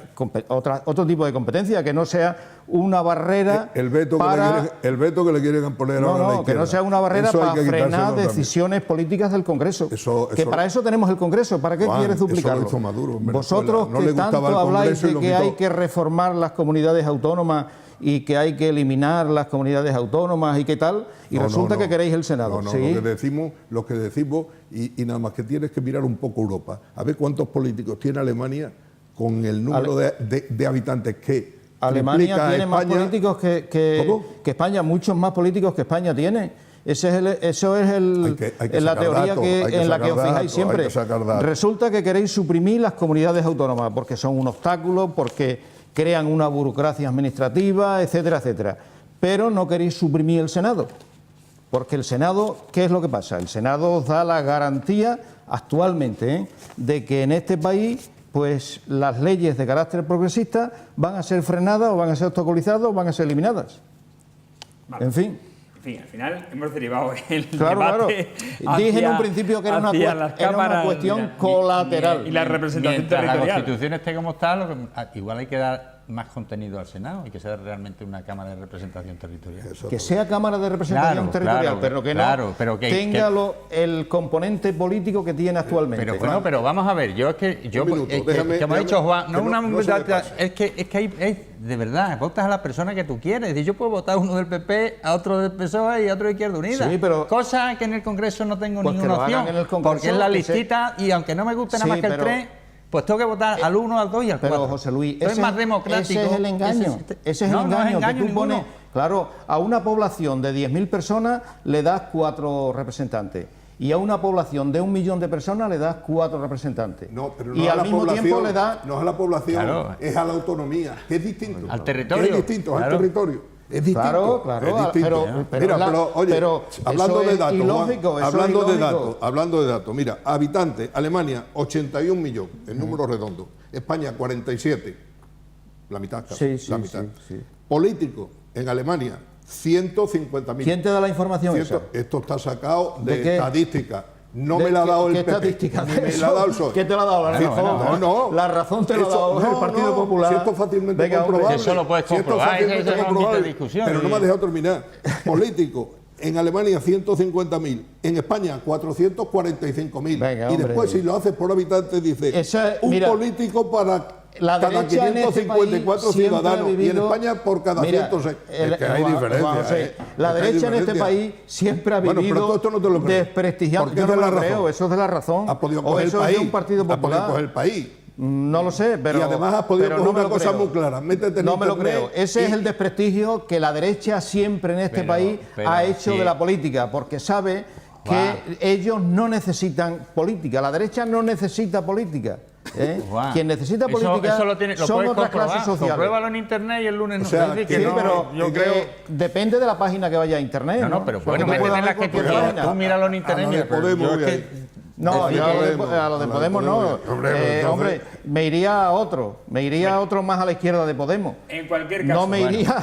otro tipo de competencias, que no sea una barrera el veto, para... el veto que le quieren poner No, ahora a la no, que no izquierda. sea una barrera Eso hay para que quitárselo frenar también. decisiones políticas del Congreso. Eso- que eso- para eso tenemos el Congreso. ¿Para qué Juan, quieres eso lo duplicarlo? hizo Maduro en Venezuela. Vosotros No que le gustaba tanto el habláis Congreso y de lo que quitó. hay que reformar las comunidades autónomas y que hay que eliminar las comunidades autónomas y qué tal, y No, resulta no, que no. queréis el Senado. No, no, ¿Sí? lo que decimos y nada más que tienes que mirar un poco Europa. A ver cuántos políticos tiene Alemania con el número de habitantes que Alemania tiene más España. políticos que España, muchos más políticos que España tiene. Eso es la teoría en la que os fijáis siempre. Resulta que queréis suprimir las comunidades autónomas porque son un obstáculo, porque crean una burocracia administrativa, etcétera, etcétera. Pero no queréis suprimir el Senado. Porque el Senado, ¿qué es lo que pasa? El Senado os da la garantía actualmente de que en este país pues las leyes de carácter progresista van a ser frenadas o van a ser obstaculizadas o van a ser eliminadas. Vale. En fin. Al final hemos derivado el Claro. debate. Dije en un principio que era una cuestión colateral. Y la representación Mientras territorial. la Constitución esté como está, igual hay que dar más contenido al Senado y que sea realmente una Cámara de Representación Territorial. Que sea Cámara de Representación territorial, pero que no tenga el componente político que tiene actualmente. Pero vamos a ver, como ha dicho Juan, es que hay de verdad, votas a la persona que tú quieres. Es decir, yo puedo votar a uno del PP, a otro del PSOE y a otro de Izquierda Unida. Sí, pero cosa que en el Congreso no tengo pues ninguna opción, porque es la listita y aunque no me guste nada más que el 3, pues tengo que votar al 1, al 2 y al 4. Pero José Luis, es más democrático. Ese es el engaño. Ese es el engaño que tú pones. Claro, a una población de 10.000 personas le das 4 representantes. Y a una población de 1 millón de personas le das 4 representantes. No, pero no y a al la mismo población, tiempo le das... No es a la población, claro, es a la autonomía, que es distinto. Al territorio. Que es distinto, claro, al territorio. Es distinto. Claro, es distinto. pero oye, hablando de datos, ilógico, Juan, hablando de datos, mira, habitantes, Alemania 81 millones, en números redondos, España 47, la mitad casi, la mitad. Sí. Políticos en Alemania 150.000. ¿Quién te da la información esa? Esto está sacado ¿De qué? Estadística. No me la ha dado el PP, estadística ni me la ha dado el PSOE. ¿Qué te la ha dado? La razón, no. La razón te la ha dado el Partido Popular. Si esto es fácilmente comprobable. Eso lo puedes comprobar, eso no es discusión. Pero no me has dejado terminar. Político, en Alemania 150.000, en España 445.000. Y después, si lo haces por habitante, dice político para cada 554 ciudadanos. Y en España por cada 106. Es que hay diferencia. La derecha en este país siempre ha vivido desprestigiando. Yo no lo creo, eso es de la razón. ¿Has podido o coger eso el país? es de un Partido Popular. ¿Has podido coger el país? No lo sé, pero... Y además has podido coger una cosa muy clara. Métete en no me lo internet creo. Ese es el desprestigio que la derecha siempre en este país ha hecho de la política, porque sabe que ellos no necesitan política. La derecha no necesita política. Quien necesita política son otras clases sociales. Compruébalo en internet y el lunes no. Pero yo creo depende de la página que vaya a internet. No, pero bueno, métete en las que tú quieras. Tú míralo en internet. No, yo a lo de Podemos no. Hombre, me iría a otro. Me iría a otro más a la izquierda de Podemos. En cualquier caso. No me iría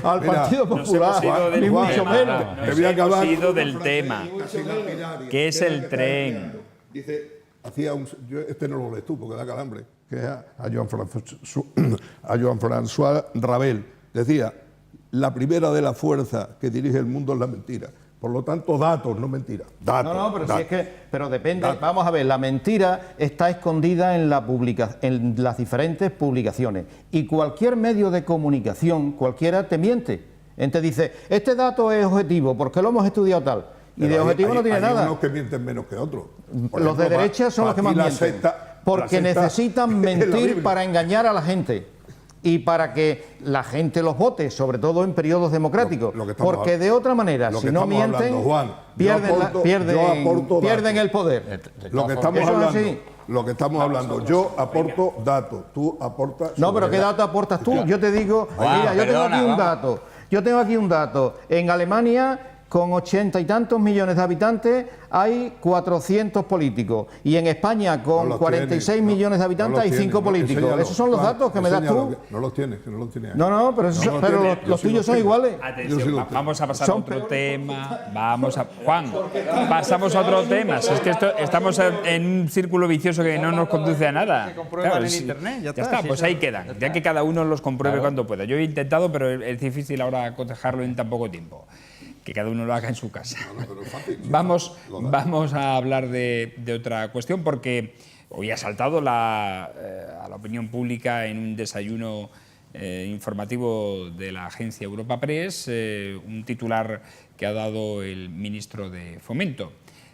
al Partido Popular, ni mucho menos. Hemos ido del tema, que es el tren. Dice, este no lo lees tú porque da calambre, que es a Joan-François Rabel. Decía, la primera de las fuerzas que dirige el mundo es la mentira. Por lo tanto, datos, no mentiras. Pero depende. Vamos a ver, la mentira está escondida en las diferentes publicaciones. Y cualquier medio de comunicación, cualquiera te miente. Entonces dice, este dato es objetivo, porque lo hemos estudiado tal. Y de objetivo no tiene nada. Hay unos que mienten menos que otros. Los de derecha son los que más mienten. Porque necesitan mentir para engañar a la gente. Y para que la gente los vote, sobre todo en periodos democráticos. Porque de otra manera, si no mienten, pierden el poder. Lo que estamos hablando, yo aporto datos, tú aportas... No, pero ¿qué datos aportas tú? Yo te digo, mira, yo tengo aquí un dato. En Alemania, con 80 y tantos millones de habitantes, hay 400 políticos. Y en España, con 46 millones de habitantes, hay 5 políticos. Esos son los datos que me das tú. No los tienes, que no los tienes. No, pero los tuyos son iguales. Atención, vamos a pasar a otro tema. Juan, pasamos a otro tema. Es que estamos en un círculo vicioso que no nos conduce a nada. Que comprueban en internet, ya está. Pues ahí quedan. Ya que cada uno los compruebe cuando pueda. Yo he intentado, pero es difícil ahora cotejarlo en tan poco tiempo. Que cada uno lo haga en su casa. Vamos a hablar de otra cuestión, porque hoy ha saltado a la opinión pública en un desayuno informativo de la agencia Europa Press, un titular que ha dado el ministro de Fomento.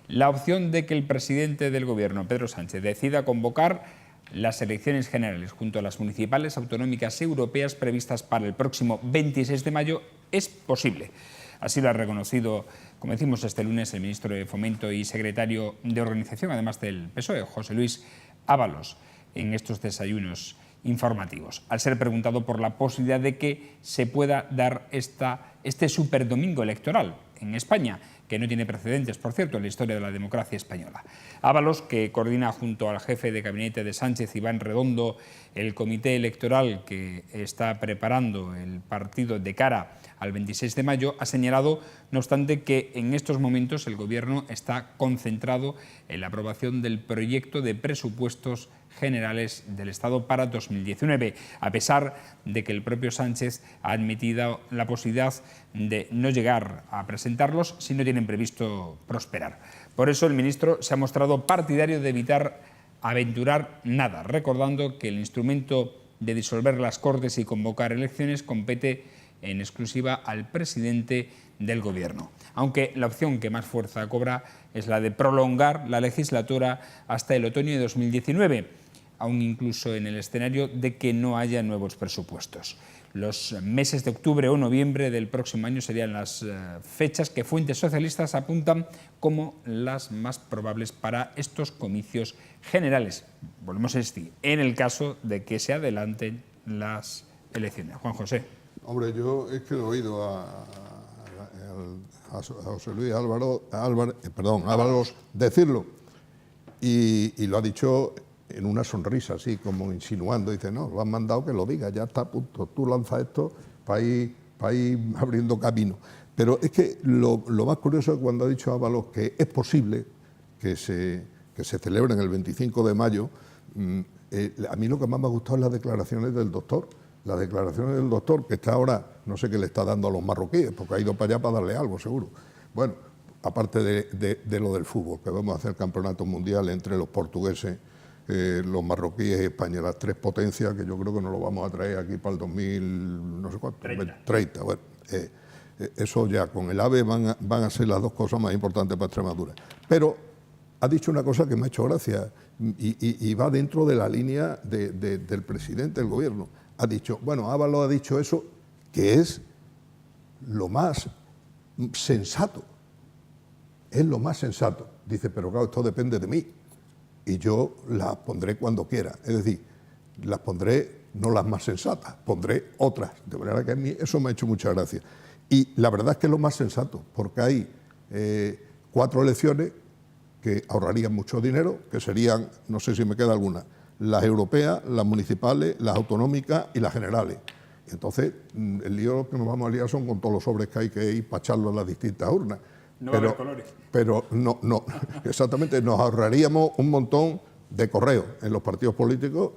La opción de que el presidente del Gobierno, Pedro Sánchez, decida convocar las elecciones generales junto a las municipales, autonómicas y europeas previstas para el próximo 26 de mayo es posible. Así lo ha reconocido, como decimos este lunes, el ministro de Fomento y secretario de Organización, además del PSOE, José Luis Ábalos, en estos desayunos informativos, al ser preguntado por la posibilidad de que se pueda dar este superdomingo electoral en España, que no tiene precedentes, por cierto, en la historia de la democracia española. Ábalos, que coordina junto al jefe de gabinete de Sánchez, Iván Redondo, el comité electoral que está preparando el partido de cara al 26 de mayo, ha señalado, no obstante, que en estos momentos el Gobierno está concentrado en la aprobación del proyecto de presupuestos generales del Estado para 2019, a pesar de que el propio Sánchez ha admitido la posibilidad de no llegar a presentarlos si no tienen previsto prosperar. Por eso el ministro se ha mostrado partidario de evitar aventurar nada, recordando que el instrumento de disolver las Cortes y convocar elecciones compete en exclusiva al presidente del Gobierno, aunque la opción que más fuerza cobra es la de prolongar la legislatura hasta el otoño de 2019, aún incluso en el escenario de que no haya nuevos presupuestos. Los meses de octubre o noviembre del próximo año serían las fechas que fuentes socialistas apuntan como las más probables para estos comicios generales. Volvemos a insistir, en el caso de que se adelanten las elecciones. Juan José. Hombre, yo es que he oído a José Luis Ábalos decirlo y lo ha dicho en una sonrisa, así como insinuando, dice, no, lo han mandado que lo diga, ya está a punto, tú lanzas esto para ir abriendo camino. Pero es que lo más curioso es cuando ha dicho Ábalos que es posible que se celebren el 25 de mayo, a mí lo que más me ha gustado es las declaraciones del doctor. Las declaraciones del doctor, que está ahora, no sé qué le está dando a los marroquíes, porque ha ido para allá para darle algo, seguro. Bueno, aparte de lo del fútbol, que vamos a hacer campeonatos mundiales entre los portugueses, los marroquíes y España, las tres potencias, que yo creo que nos lo vamos a traer aquí para el 2000, no sé cuánto, 30. Bueno, eso ya con el AVE van a ser las dos cosas más importantes para Extremadura. Pero ha dicho una cosa que me ha hecho gracia y va dentro de la línea del presidente del Gobierno. Ha dicho, bueno, Ábalos ha dicho eso, que es lo más sensato. Es lo más sensato. Dice, pero claro, esto depende de mí. Y yo las pondré cuando quiera. Es decir, las pondré, no las más sensatas, pondré otras. De manera que a mí eso me ha hecho mucha gracia. Y la verdad es que es lo más sensato, porque hay 4 elecciones que ahorrarían mucho dinero, que serían, no sé si me queda alguna, las europeas, las municipales, las autonómicas y las generales. Entonces, el lío que nos vamos a liar son con todos los sobres que hay que ir para echarlos en las distintas urnas. No va a haber colores. Pero no, exactamente, nos ahorraríamos un montón de correos en los partidos políticos.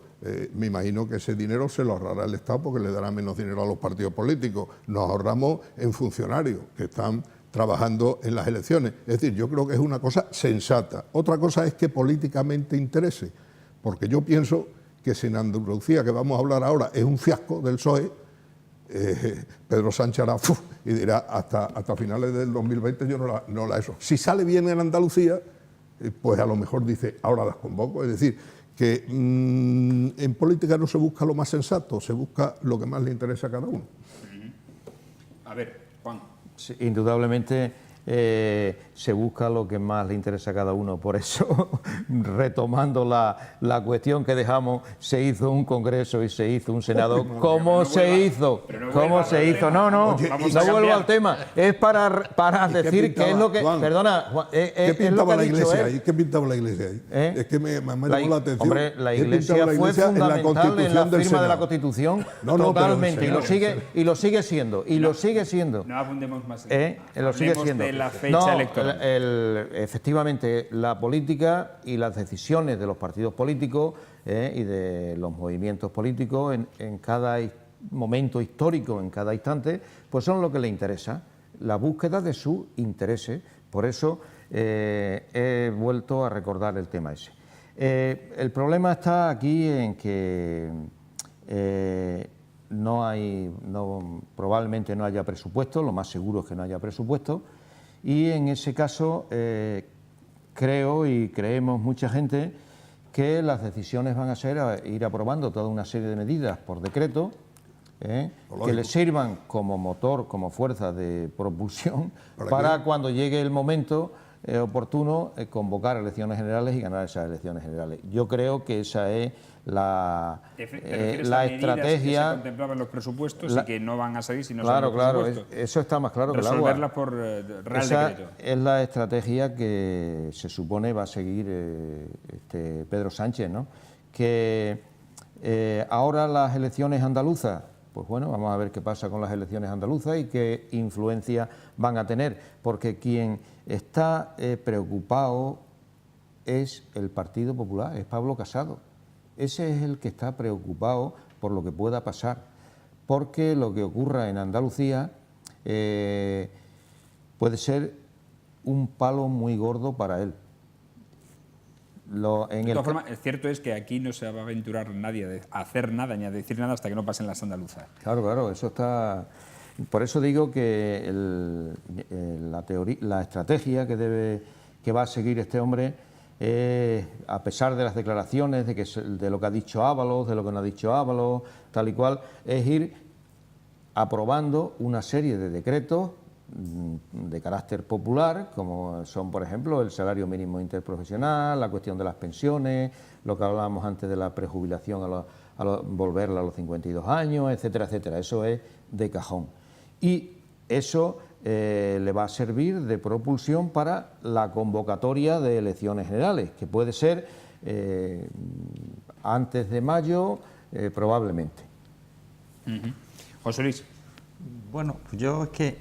Me imagino que ese dinero se lo ahorrará el Estado porque le dará menos dinero a los partidos políticos. Nos ahorramos en funcionarios que están trabajando en las elecciones. Es decir, yo creo que es una cosa sensata. Otra cosa es que políticamente interese. Porque yo pienso que si en Andalucía, que vamos a hablar ahora, es un fiasco del PSOE, Pedro Sánchez hará y dirá hasta finales del 2020 yo no la eso. Si sale bien en Andalucía, pues a lo mejor dice, ahora las convoco. Es decir, que en política no se busca lo más sensato, se busca lo que más le interesa a cada uno. A ver, Juan. Sí, indudablemente se busca lo que más le interesa a cada uno. Por eso, retomando la cuestión que dejamos, se hizo un congreso y se hizo un senado. ¿Cómo se hizo? ¿Cómo se hizo? No vuelvo al tema. Es para decir qué es lo que... Perdona, Juan, ¿qué pintaba la iglesia ahí? ¿Qué pintaba la iglesia ahí? Es que me llamó la atención. Hombre, la iglesia fue fundamental en la firma de la Constitución. Totalmente. Y lo sigue siendo. No abundemos más. Lo sigue siendo. La fecha electoral. Efectivamente, la política y las decisiones de los partidos políticos y de los movimientos políticos en cada momento histórico, en cada instante, pues son lo que le interesa, la búsqueda de sus intereses. Por eso he vuelto a recordar el tema ese. El problema está aquí en que probablemente no haya presupuesto, lo más seguro es que no haya presupuesto. Y en ese caso creo y creemos mucha gente que las decisiones van a ser ir aprobando toda una serie de medidas por decreto, que le sirvan como motor, como fuerza de propulsión para cuando llegue el momento oportuno convocar elecciones generales y ganar esas elecciones generales. Yo creo que esa es la estrategia que se contemplaban en los presupuestos y que no van a seguir si no claro, son los presupuestos. Claro, eso está más claro que el agua. Resolverlas por real decreto. Es la estrategia que se supone va a seguir Pedro Sánchez, ¿no? Que ahora las elecciones andaluzas, pues bueno, vamos a ver qué pasa con las elecciones andaluzas y qué influencia van a tener, porque quien está preocupado es el Partido Popular, es Pablo Casado. Ese es el que está preocupado por lo que pueda pasar, porque lo que ocurra en Andalucía puede ser un palo muy gordo para él. De todas formas, cierto es que aquí no se va a aventurar nadie a hacer nada ni a decir nada hasta que no pasen las andaluzas. Claro, eso está... Por eso digo que la estrategia que va a seguir este hombre, a pesar de las declaraciones, de lo que ha dicho Ábalos, de lo que no ha dicho Ábalos, tal y cual, es ir aprobando una serie de decretos de carácter popular, como son, por ejemplo, el salario mínimo interprofesional, la cuestión de las pensiones, lo que hablábamos antes de la prejubilación volverla a los 52 años, etcétera, etcétera. Eso es de cajón. Y eso le va a servir de propulsión para la convocatoria de elecciones generales, que puede ser antes de mayo, probablemente. José Luis. Bueno, yo es que,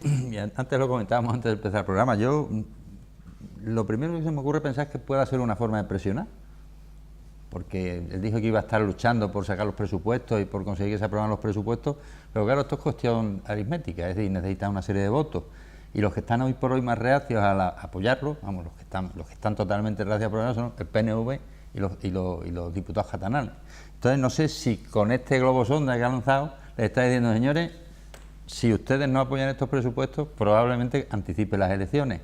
antes lo comentábamos antes de empezar el programa, yo lo primero que se me ocurre pensar es que pueda ser una forma de presionar, porque él dijo que iba a estar luchando por sacar los presupuestos y por conseguir que se aprobaran los presupuestos, pero claro, esto es cuestión aritmética, es decir, necesitan una serie de votos, y los que están hoy por hoy más reacios a apoyarlo, vamos, los que están totalmente reacios a apoyarlo son el PNV y los diputados catalanares. Entonces no sé si con este globo sonda que ha lanzado le está diciendo, señores, si ustedes no apoyan estos presupuestos, probablemente anticipe las elecciones.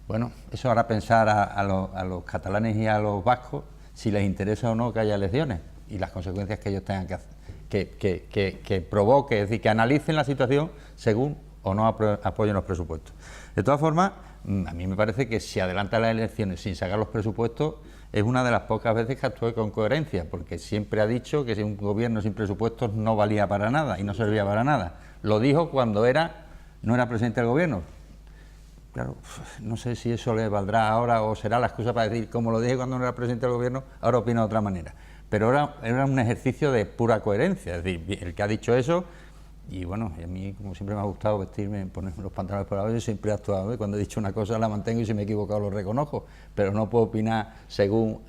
Bueno, eso hará pensar a los catalanes y a los vascos si les interesa o no que haya elecciones y las consecuencias que ellos tengan que hacer, que provoque, es decir, que analicen la situación según o no apoyen los presupuestos. De todas formas, a mí me parece que si adelanta las elecciones sin sacar los presupuestos es una de las pocas veces que actúe con coherencia, porque siempre ha dicho que si un gobierno sin presupuestos no valía para nada y no servía para nada. Lo dijo cuando no era presidente del gobierno. Claro, no sé si eso le valdrá ahora o será la excusa para decir, como lo dije cuando no era presidente del gobierno, ahora opino de otra manera. Pero era un ejercicio de pura coherencia, es decir, el que ha dicho eso, y bueno, a mí como siempre me ha gustado vestirme, ponerme los pantalones por abajo, yo siempre he actuado, cuando he dicho una cosa la mantengo y si me he equivocado lo reconozco, pero no puedo opinar según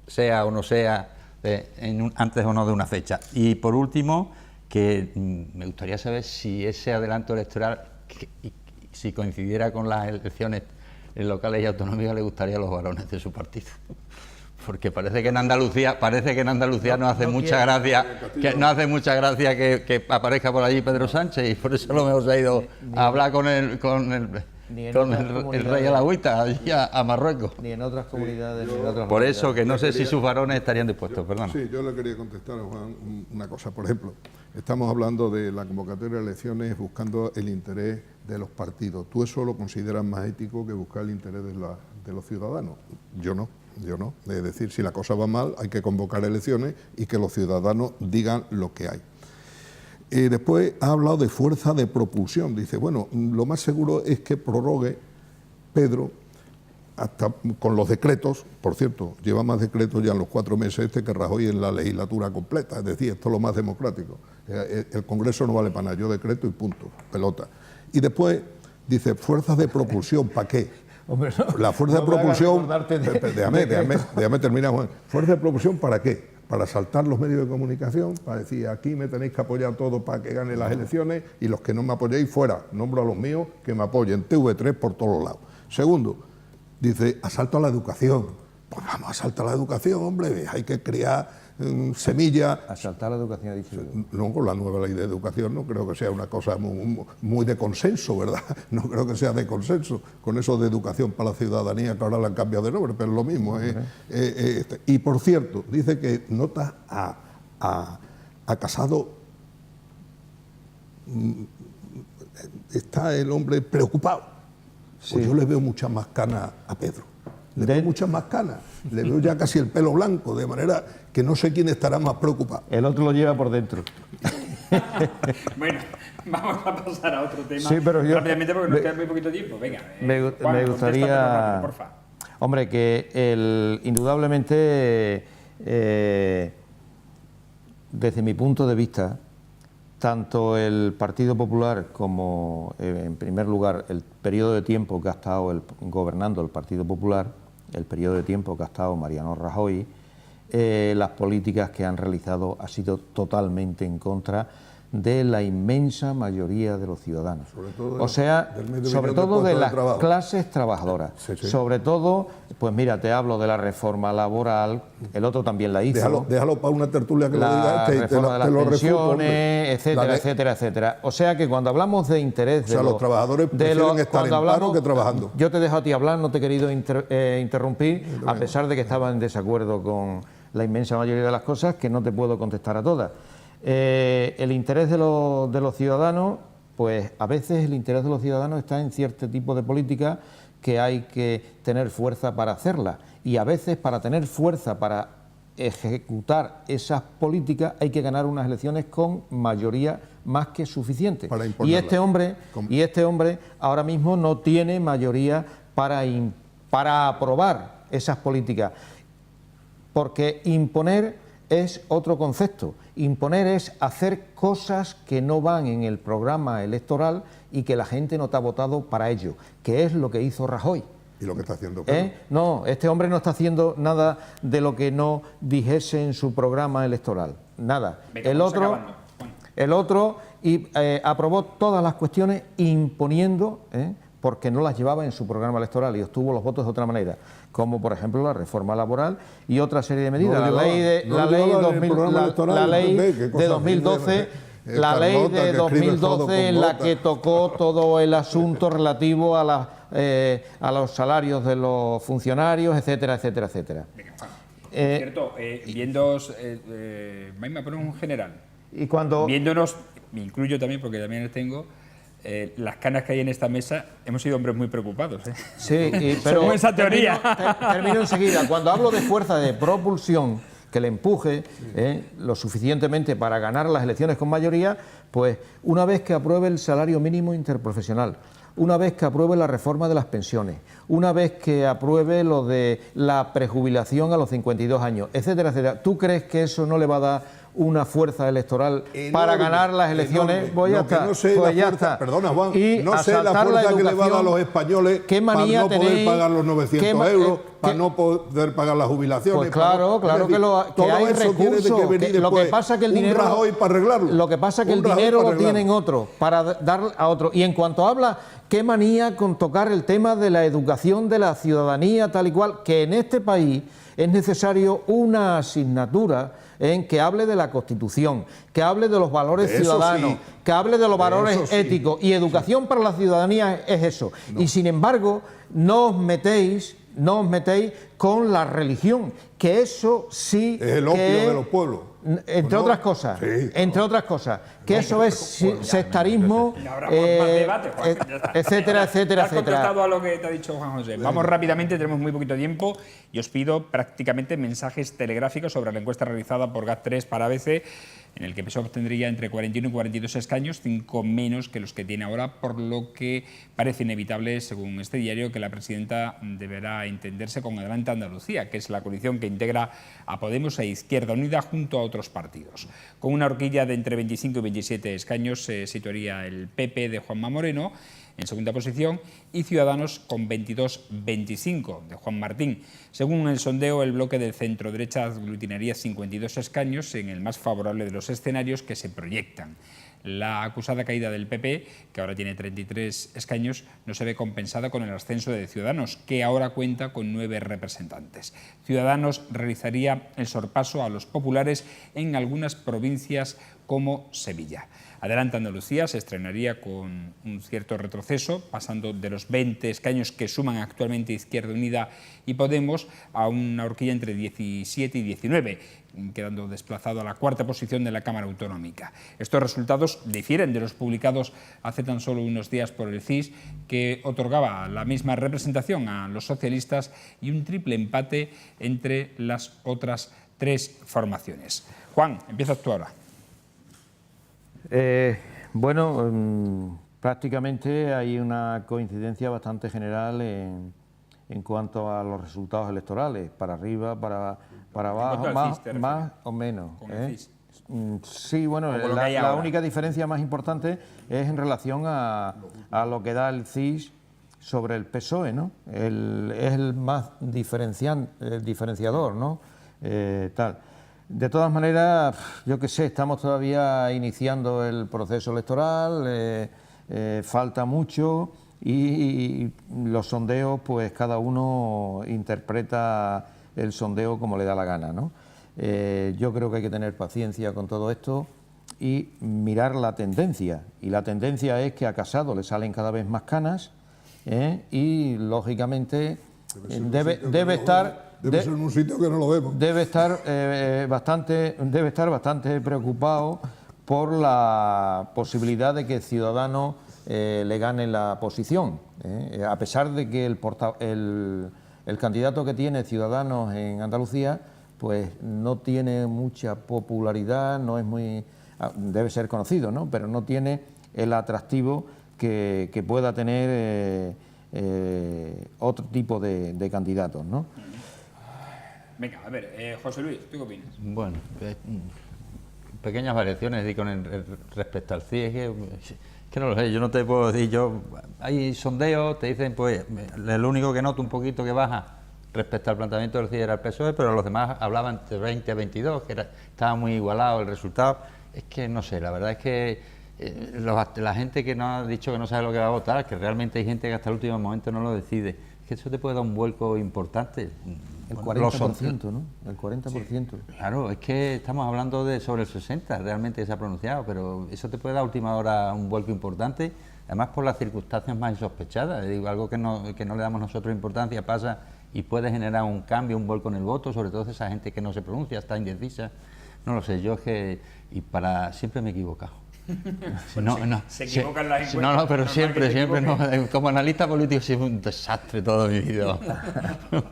sea o no sea, antes o no de una fecha. Y por último, que me gustaría saber si ese adelanto electoral, si coincidiera con las elecciones locales y autonómicas, le gustaría a los varones de su partido. Porque parece que en Andalucía no hace mucha gracia que aparezca por allí Pedro Sánchez, y por eso lo hemos ido a hablar con el rey de la agüita, allí a Marruecos. Ni en otras comunidades. Por eso que no sé si sus varones estarían dispuestos, perdona. Sí, yo le quería contestar a Juan una cosa. Por ejemplo, estamos hablando de la convocatoria de elecciones buscando el interés de los partidos. ¿Tú eso lo consideras más ético que buscar el interés de los ciudadanos? Yo no. Es decir, si la cosa va mal, hay que convocar elecciones y que los ciudadanos digan lo que hay. Después ha hablado de fuerza de propulsión. Dice, bueno, lo más seguro es que prorrogue Pedro hasta con los decretos. Por cierto, lleva más decretos ya en los 4 meses que Rajoy en la legislatura completa. Es decir, esto es lo más democrático. El Congreso no vale para nada, yo decreto y punto, pelota. Y después dice, fuerzas de propulsión, ¿para qué? Hombre, no, la fuerza de propulsión, déjame terminar, Juan. ¿Fuerza de propulsión para qué? Para saltar los medios de comunicación, para decir, aquí me tenéis que apoyar todos para que gane las elecciones, y los que no me apoyéis, fuera, nombro a los míos que me apoyen, TV3 por todos lados. Segundo, dice, asalto a la educación. Pues vamos a asaltar a la educación, hombre, hay que crear semilla. Asaltar la educación, ha dicho. No, con la nueva ley de educación no creo que sea una cosa muy de consenso, ¿verdad? No creo que sea de consenso, con eso de educación para la ciudadanía, que ahora le han cambiado de nombre, pero es lo mismo. Y por cierto, dice que nota a Casado, está el hombre preocupado. Pues Sí. yo le veo muchas más canas a Pedro. Le veo muchas más canas. Le veo ya casi el pelo blanco, de manera que no sé quién estará más preocupado. El otro lo lleva por dentro. Bueno, vamos a pasar a otro tema Sí, pero yo- rápidamente porque nos queda muy poquito tiempo. Venga, Me Juan, gustaría, contéstanos rápido, porfa. hombre, que indudablemente, desde mi punto de vista, tanto el Partido Popular como, en primer lugar, el periodo de tiempo que ha estado gobernando el Partido Popular, el periodo de tiempo que ha estado Mariano Rajoy, las políticas que han realizado ha sido totalmente en contra de la inmensa mayoría de los ciudadanos. Sobre todo O sea, del medio sobre millón de todo de puestos de las trabajo. clases trabajadoras. Sí, sí. Sobre todo, pues mira, te hablo de la reforma laboral, el otro también la hizo. Déjalo para una tertulia que lo La diga, reforma de las lo refuto, pensiones, hombre. etcétera, La de- etcétera, etcétera. O sea que cuando hablamos de interés O sea, los trabajadores prefieren estar en paro que trabajando. Yo te dejo a ti hablar, no te he querido interrumpir, a pesar de que estaba en desacuerdo con la inmensa mayoría de las cosas, que no te puedo contestar a todas. El interés de los ciudadanos, pues a veces el interés de los ciudadanos está en cierto tipo de política que hay que tener fuerza para hacerla, y a veces para tener fuerza para ejecutar esas políticas hay que ganar unas elecciones con mayoría más que suficiente. Para Y imponerla. este hombre ahora mismo no tiene mayoría para aprobar esas políticas, porque imponer es otro concepto. Imponer es hacer cosas que no van en el programa electoral y que la gente no te ha votado para ello, que es lo que hizo Rajoy. Y lo que está haciendo Pedro. No, este hombre no está haciendo nada de lo que no dijese en su programa electoral. Nada. Venga, El vamos otro, acabando, Juan. aprobó todas las cuestiones imponiendo, porque no las llevaba en su programa electoral y obtuvo los votos de otra manera, como por ejemplo la reforma laboral y otra serie de medidas. No lo llevaba en el programa electoral, la ley ¿qué de cosas 2012. dice? La ley Carlota, de que escribe todo 2012 con en la bota. que tocó todo el asunto relativo a los salarios de los funcionarios, etcétera, etcétera, etcétera. Venga, Juan. Por cierto, viéndonos, Maima, pon un general. Y cuando Viéndonos, me incluyo también porque también les tengo, las canas que hay en esta mesa, hemos sido hombres muy preocupados. sí, pero Según esa teoría. termino enseguida. Cuando hablo de fuerza de propulsión que le empuje lo suficientemente para ganar las elecciones con mayoría, pues una vez que apruebe el salario mínimo interprofesional, una vez que apruebe la reforma de las pensiones, una vez que apruebe lo de la prejubilación a los 52 años, etcétera, etcétera, ¿tú crees que eso no le va a dar una fuerza electoral para ganar las elecciones? Enorme. Pues ya Lo que está, no sé pues la ya fuerza, está. perdona, Juan, Y no sé la asaltar fuerza que le va a dar a educación. los españoles ¿Qué para manía no poder tenéis? pagar los 900 euros, para qué- no poder pagar las jubilaciones. Pues claro, para no- claro es decir, que hay todo eso tiene recursos. que venir Lo que después. pasa que el Un dinero Rajoy para arreglarlo. Lo que pasa que Un el Rajoy dinero para lo tienen arreglarlo. otros para dar a otro. Y en cuanto habla, qué manía con tocar el tema de la educación de la ciudadanía tal y cual, que en este país es necesario una asignatura en que hable de la Constitución, que hable de los valores De eso ciudadanos, sí. que hable de los De valores eso sí. éticos, y educación para la ciudadanía es eso. Y sin embargo, no os metéis con la religión, que eso sí Es el opio que de los pueblos. entre ¿No? otras cosas, Sí. entre otras cosas, que eso es sectarismo, No habrá más debate, Juan, ya está. etcétera, etcétera, Has etcétera. contestado a lo que te ha dicho Juan José. Vamos rápidamente, tenemos muy poquito tiempo y os pido prácticamente mensajes telegráficos sobre la encuesta realizada por GAT3 para ABC, en el que PSOE obtendría entre 41 y 42 escaños, 5 menos que los que tiene ahora, por lo que parece inevitable, según este diario, que la presidenta deberá entenderse con Adelante Andalucía, que es la coalición que integra a Podemos e Izquierda Unida junto a otros partidos. Con una horquilla de entre 25 y 27 escaños se situaría el PP de Juanma Moreno en segunda posición y Ciudadanos con 22-25 de Juan Martín. Según el sondeo, el bloque del centro-derecha aglutinaría 52 escaños en el más favorable de los escenarios que se proyectan. La acusada caída del PP, que ahora tiene 33 escaños, no se ve compensada con el ascenso de Ciudadanos, que ahora cuenta con 9 representantes. Ciudadanos realizaría el sorpaso a los populares en algunas provincias como Sevilla. Adelante Andalucía se estrenaría con un cierto retroceso, pasando de los 20 escaños que suman actualmente Izquierda Unida y Podemos a una horquilla entre 17 y 19, quedando desplazado a la cuarta posición de la Cámara Autonómica. Estos resultados difieren de los publicados hace tan solo unos días por el CIS, que otorgaba la misma representación a los socialistas y un triple empate entre las otras 3 formaciones. Juan, empiezas tú ahora. Prácticamente hay una coincidencia bastante general en cuanto a los resultados electorales, para arriba, para abajo, más o menos. Sí, bueno, la única diferencia más importante es en relación a lo que da el CIS sobre el PSOE, ¿no? Es el más diferenciador, ¿no? De todas maneras, yo qué sé, estamos todavía iniciando el proceso electoral, falta mucho y los sondeos, pues cada uno interpreta el sondeo como le da la gana, ¿no? Yo creo que hay que tener paciencia con todo esto y mirar la tendencia. Y la tendencia es que a Casado le salen cada vez más canas y, lógicamente, debe estar... Debe ser en un sitio que no lo vemos. Debe estar bastante preocupado por la posibilidad de que Ciudadanos le gane la posición. A pesar de que el candidato que tiene Ciudadanos en Andalucía pues no tiene mucha popularidad, no es muy, debe ser conocido, ¿no? Pero no tiene el atractivo que pueda tener otro tipo de candidatos, ¿no? Venga, a ver, José Luis, ¿tú qué opinas? Bueno, pequeñas variaciones respecto al CIE, que no lo sé, yo no te puedo decir, hay sondeos, te dicen, pues, el único que noto un poquito que baja respecto al planteamiento del CIE era el PSOE, pero los demás hablaban de 20 a 22, que estaba muy igualado el resultado. Es que, no sé, la verdad es que la gente que nos ha dicho que no sabe lo que va a votar, que realmente hay gente que hasta el último momento no lo decide, es que eso te puede dar un vuelco importante. El 40%, ¿no? El 40%. Sí. Claro, es que estamos hablando de sobre el 60%, realmente se ha pronunciado, pero eso te puede dar a última hora un vuelco importante, además por las circunstancias más insospechadas. Digo, algo que no le damos nosotros importancia pasa y puede generar un cambio, un vuelco en el voto, sobre todo esa gente que no se pronuncia, está indecisa. No lo sé, yo es que... Y siempre me he equivocado. Se equivocan las encuestas. No, pero siempre, no. Como analista político siempre un desastre toda mi vida.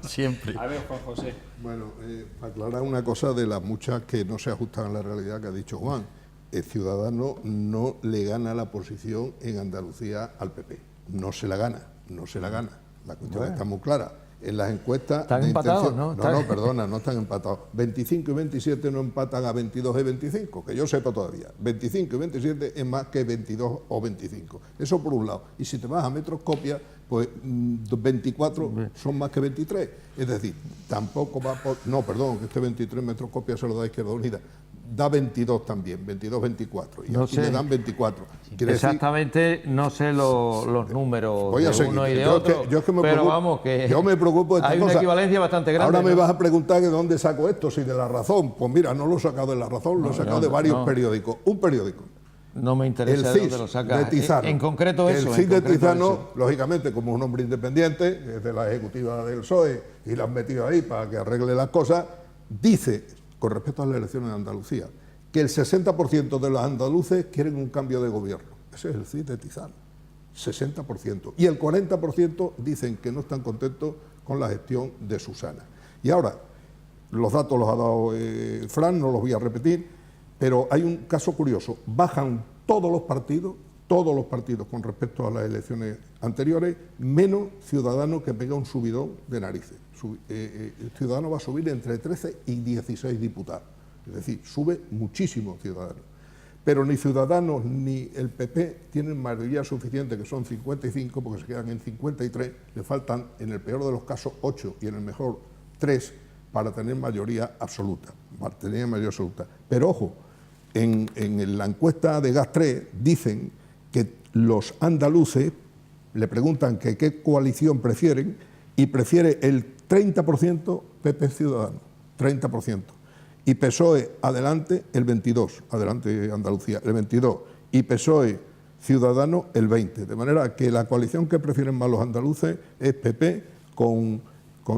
Siempre. A ver, Juan José. Bueno, para aclarar una cosa de las muchas que no se ajustan a la realidad que ha dicho Juan. El Ciudadano no le gana la posición en Andalucía al PP. No se la gana. La cuestión está muy clara. En las encuestas... Están empatados, ¿no? No están empatados. 25 y 27 no empatan a 22 y 25, que yo sepa todavía. 25 y 27 es más que 22 o 25. Eso por un lado. Y si te vas a Metroscopia, pues 24 son más que 23. Es decir, tampoco va por... No, perdón, que este 23 Metroscopia se lo da Izquierda Unida. Da 22 también, 22, 24. Y no aquí sé. le dan 24. Exactamente, no sé los números voy a de seguir. uno y de otro, pero vamos, que yo me preocupo de esta hay una cosa. equivalencia bastante grande. Ahora me ¿no? vas a preguntar de dónde saco esto, si de La Razón. Pues mira, no lo he sacado de La Razón, lo he sacado de varios periódicos. Un periódico. No me interesa el de CIS dónde lo sacas. De Tizano. En concreto eso. El CIS de Tizano, lógicamente, como un hombre independiente, es de la ejecutiva del PSOE, y la han metido ahí para que arregle las cosas, dice, con respecto a las elecciones de Andalucía, que el 60% de los andaluces quieren un cambio de gobierno. Ese es el CIS de Tizano. 60%. Y el 40% dicen que no están contentos con la gestión de Susana. Y ahora, los datos los ha dado Fran, no los voy a repetir, pero hay un caso curioso. Bajan todos los partidos con respecto a las elecciones anteriores, menos Ciudadanos, que pega un subidón de narices. Ciudadanos va a subir entre 13 y 16 diputados. Es decir, sube muchísimo Ciudadanos. Pero ni Ciudadanos ni el PP tienen mayoría suficiente, que son 55, porque se quedan en 53, le faltan, en el peor de los casos, 8 y en el mejor 3 para tener mayoría absoluta. Pero ojo, en la encuesta de GAS3 dicen que los andaluces le preguntan que qué coalición prefieren y prefiere el 30% PP Ciudadanos, 30%. Y PSOE adelante el 22%, adelante Andalucía, el 22%. Y PSOE Ciudadanos el 20%. De manera que la coalición que prefieren más los andaluces es PP con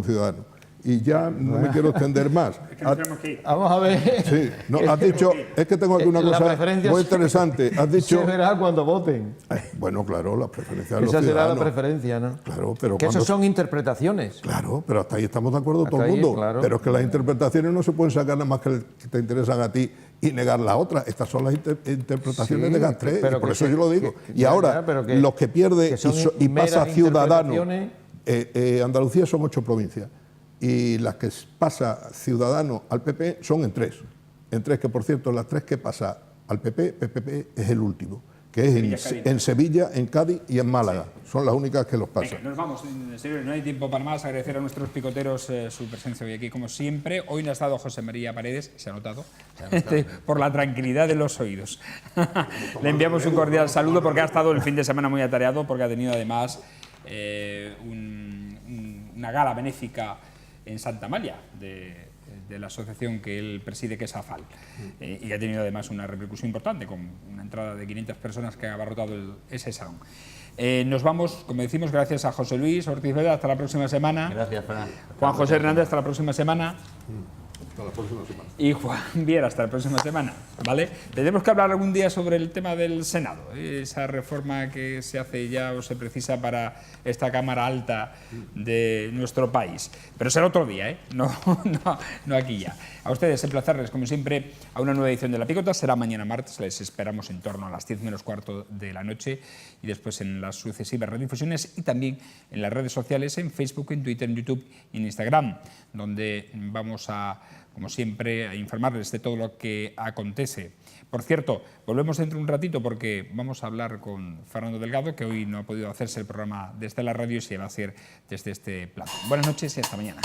Ciudadanos. Y ya no me quiero extender más. Es que nos tenemos que ir. Vamos a ver. Sí, no, has dicho, es que tengo aquí una La cosa preferencia muy interesante. Has dicho, se verá cuando voten. bueno, claro, las preferencias de los Esa será la ciudadanos. preferencia, ¿no? Claro, pero Que cuando... eso son interpretaciones. Claro, pero hasta ahí estamos de acuerdo Hasta todo el ahí, mundo. claro. Pero es que las interpretaciones no se pueden sacar nada más que te interesan a ti y negar las otras. Estas son las interpretaciones Sí, de GAS3, pero y por que eso se- yo lo digo. que- Y ya, ahora, ya, pero que- los que pierde que son y pasa meras Ciudadanos, interpretaciones. Andalucía son 8 provincias, y las que pasa Ciudadanos al PP son en 3. En 3, que por cierto, las 3 que pasa al PP es el último, que es en Sevilla, en Cádiz y en Málaga. Son las únicas que los pasan. Venga, nos vamos, en serio, no hay tiempo para más. Agradecer a nuestros picoteros su presencia hoy aquí, como siempre. Hoy no ha estado José María Paredes, se ha notado, por la tranquilidad de los oídos. Le enviamos un cordial saludo porque ha estado el fin de semana muy atareado, porque ha tenido además una gala benéfica en Santa Amalia de la asociación que él preside, que es AFAL, y ha tenido además una repercusión importante, con una entrada de 500 personas que ha abarrotado ese salón. Nos vamos, como decimos, gracias a José Luis Ortiz Vela, hasta la próxima semana. Gracias, Fran. Juan José Hernández, hasta la próxima semana. Hasta la próxima semana. Y Juan Viera, hasta la próxima semana, ¿vale? Tendremos que hablar algún día sobre el tema del Senado, esa reforma que se hace ya o se precisa para esta Cámara Alta de nuestro país. Pero será otro día, no aquí ya. A ustedes emplazarles, como siempre, a una nueva edición de La Picota. Será mañana martes, les esperamos en torno a las 10 menos cuarto de la noche, y después en las sucesivas redifusiones y también en las redes sociales, en Facebook, en Twitter, en YouTube y en Instagram, donde vamos a, como siempre, a informarles de todo lo que acontece. Por cierto, volvemos dentro de un ratito porque vamos a hablar con Fernando Delgado, que hoy no ha podido hacerse el programa desde la radio y se va a hacer desde este plato. Buenas noches y hasta mañana.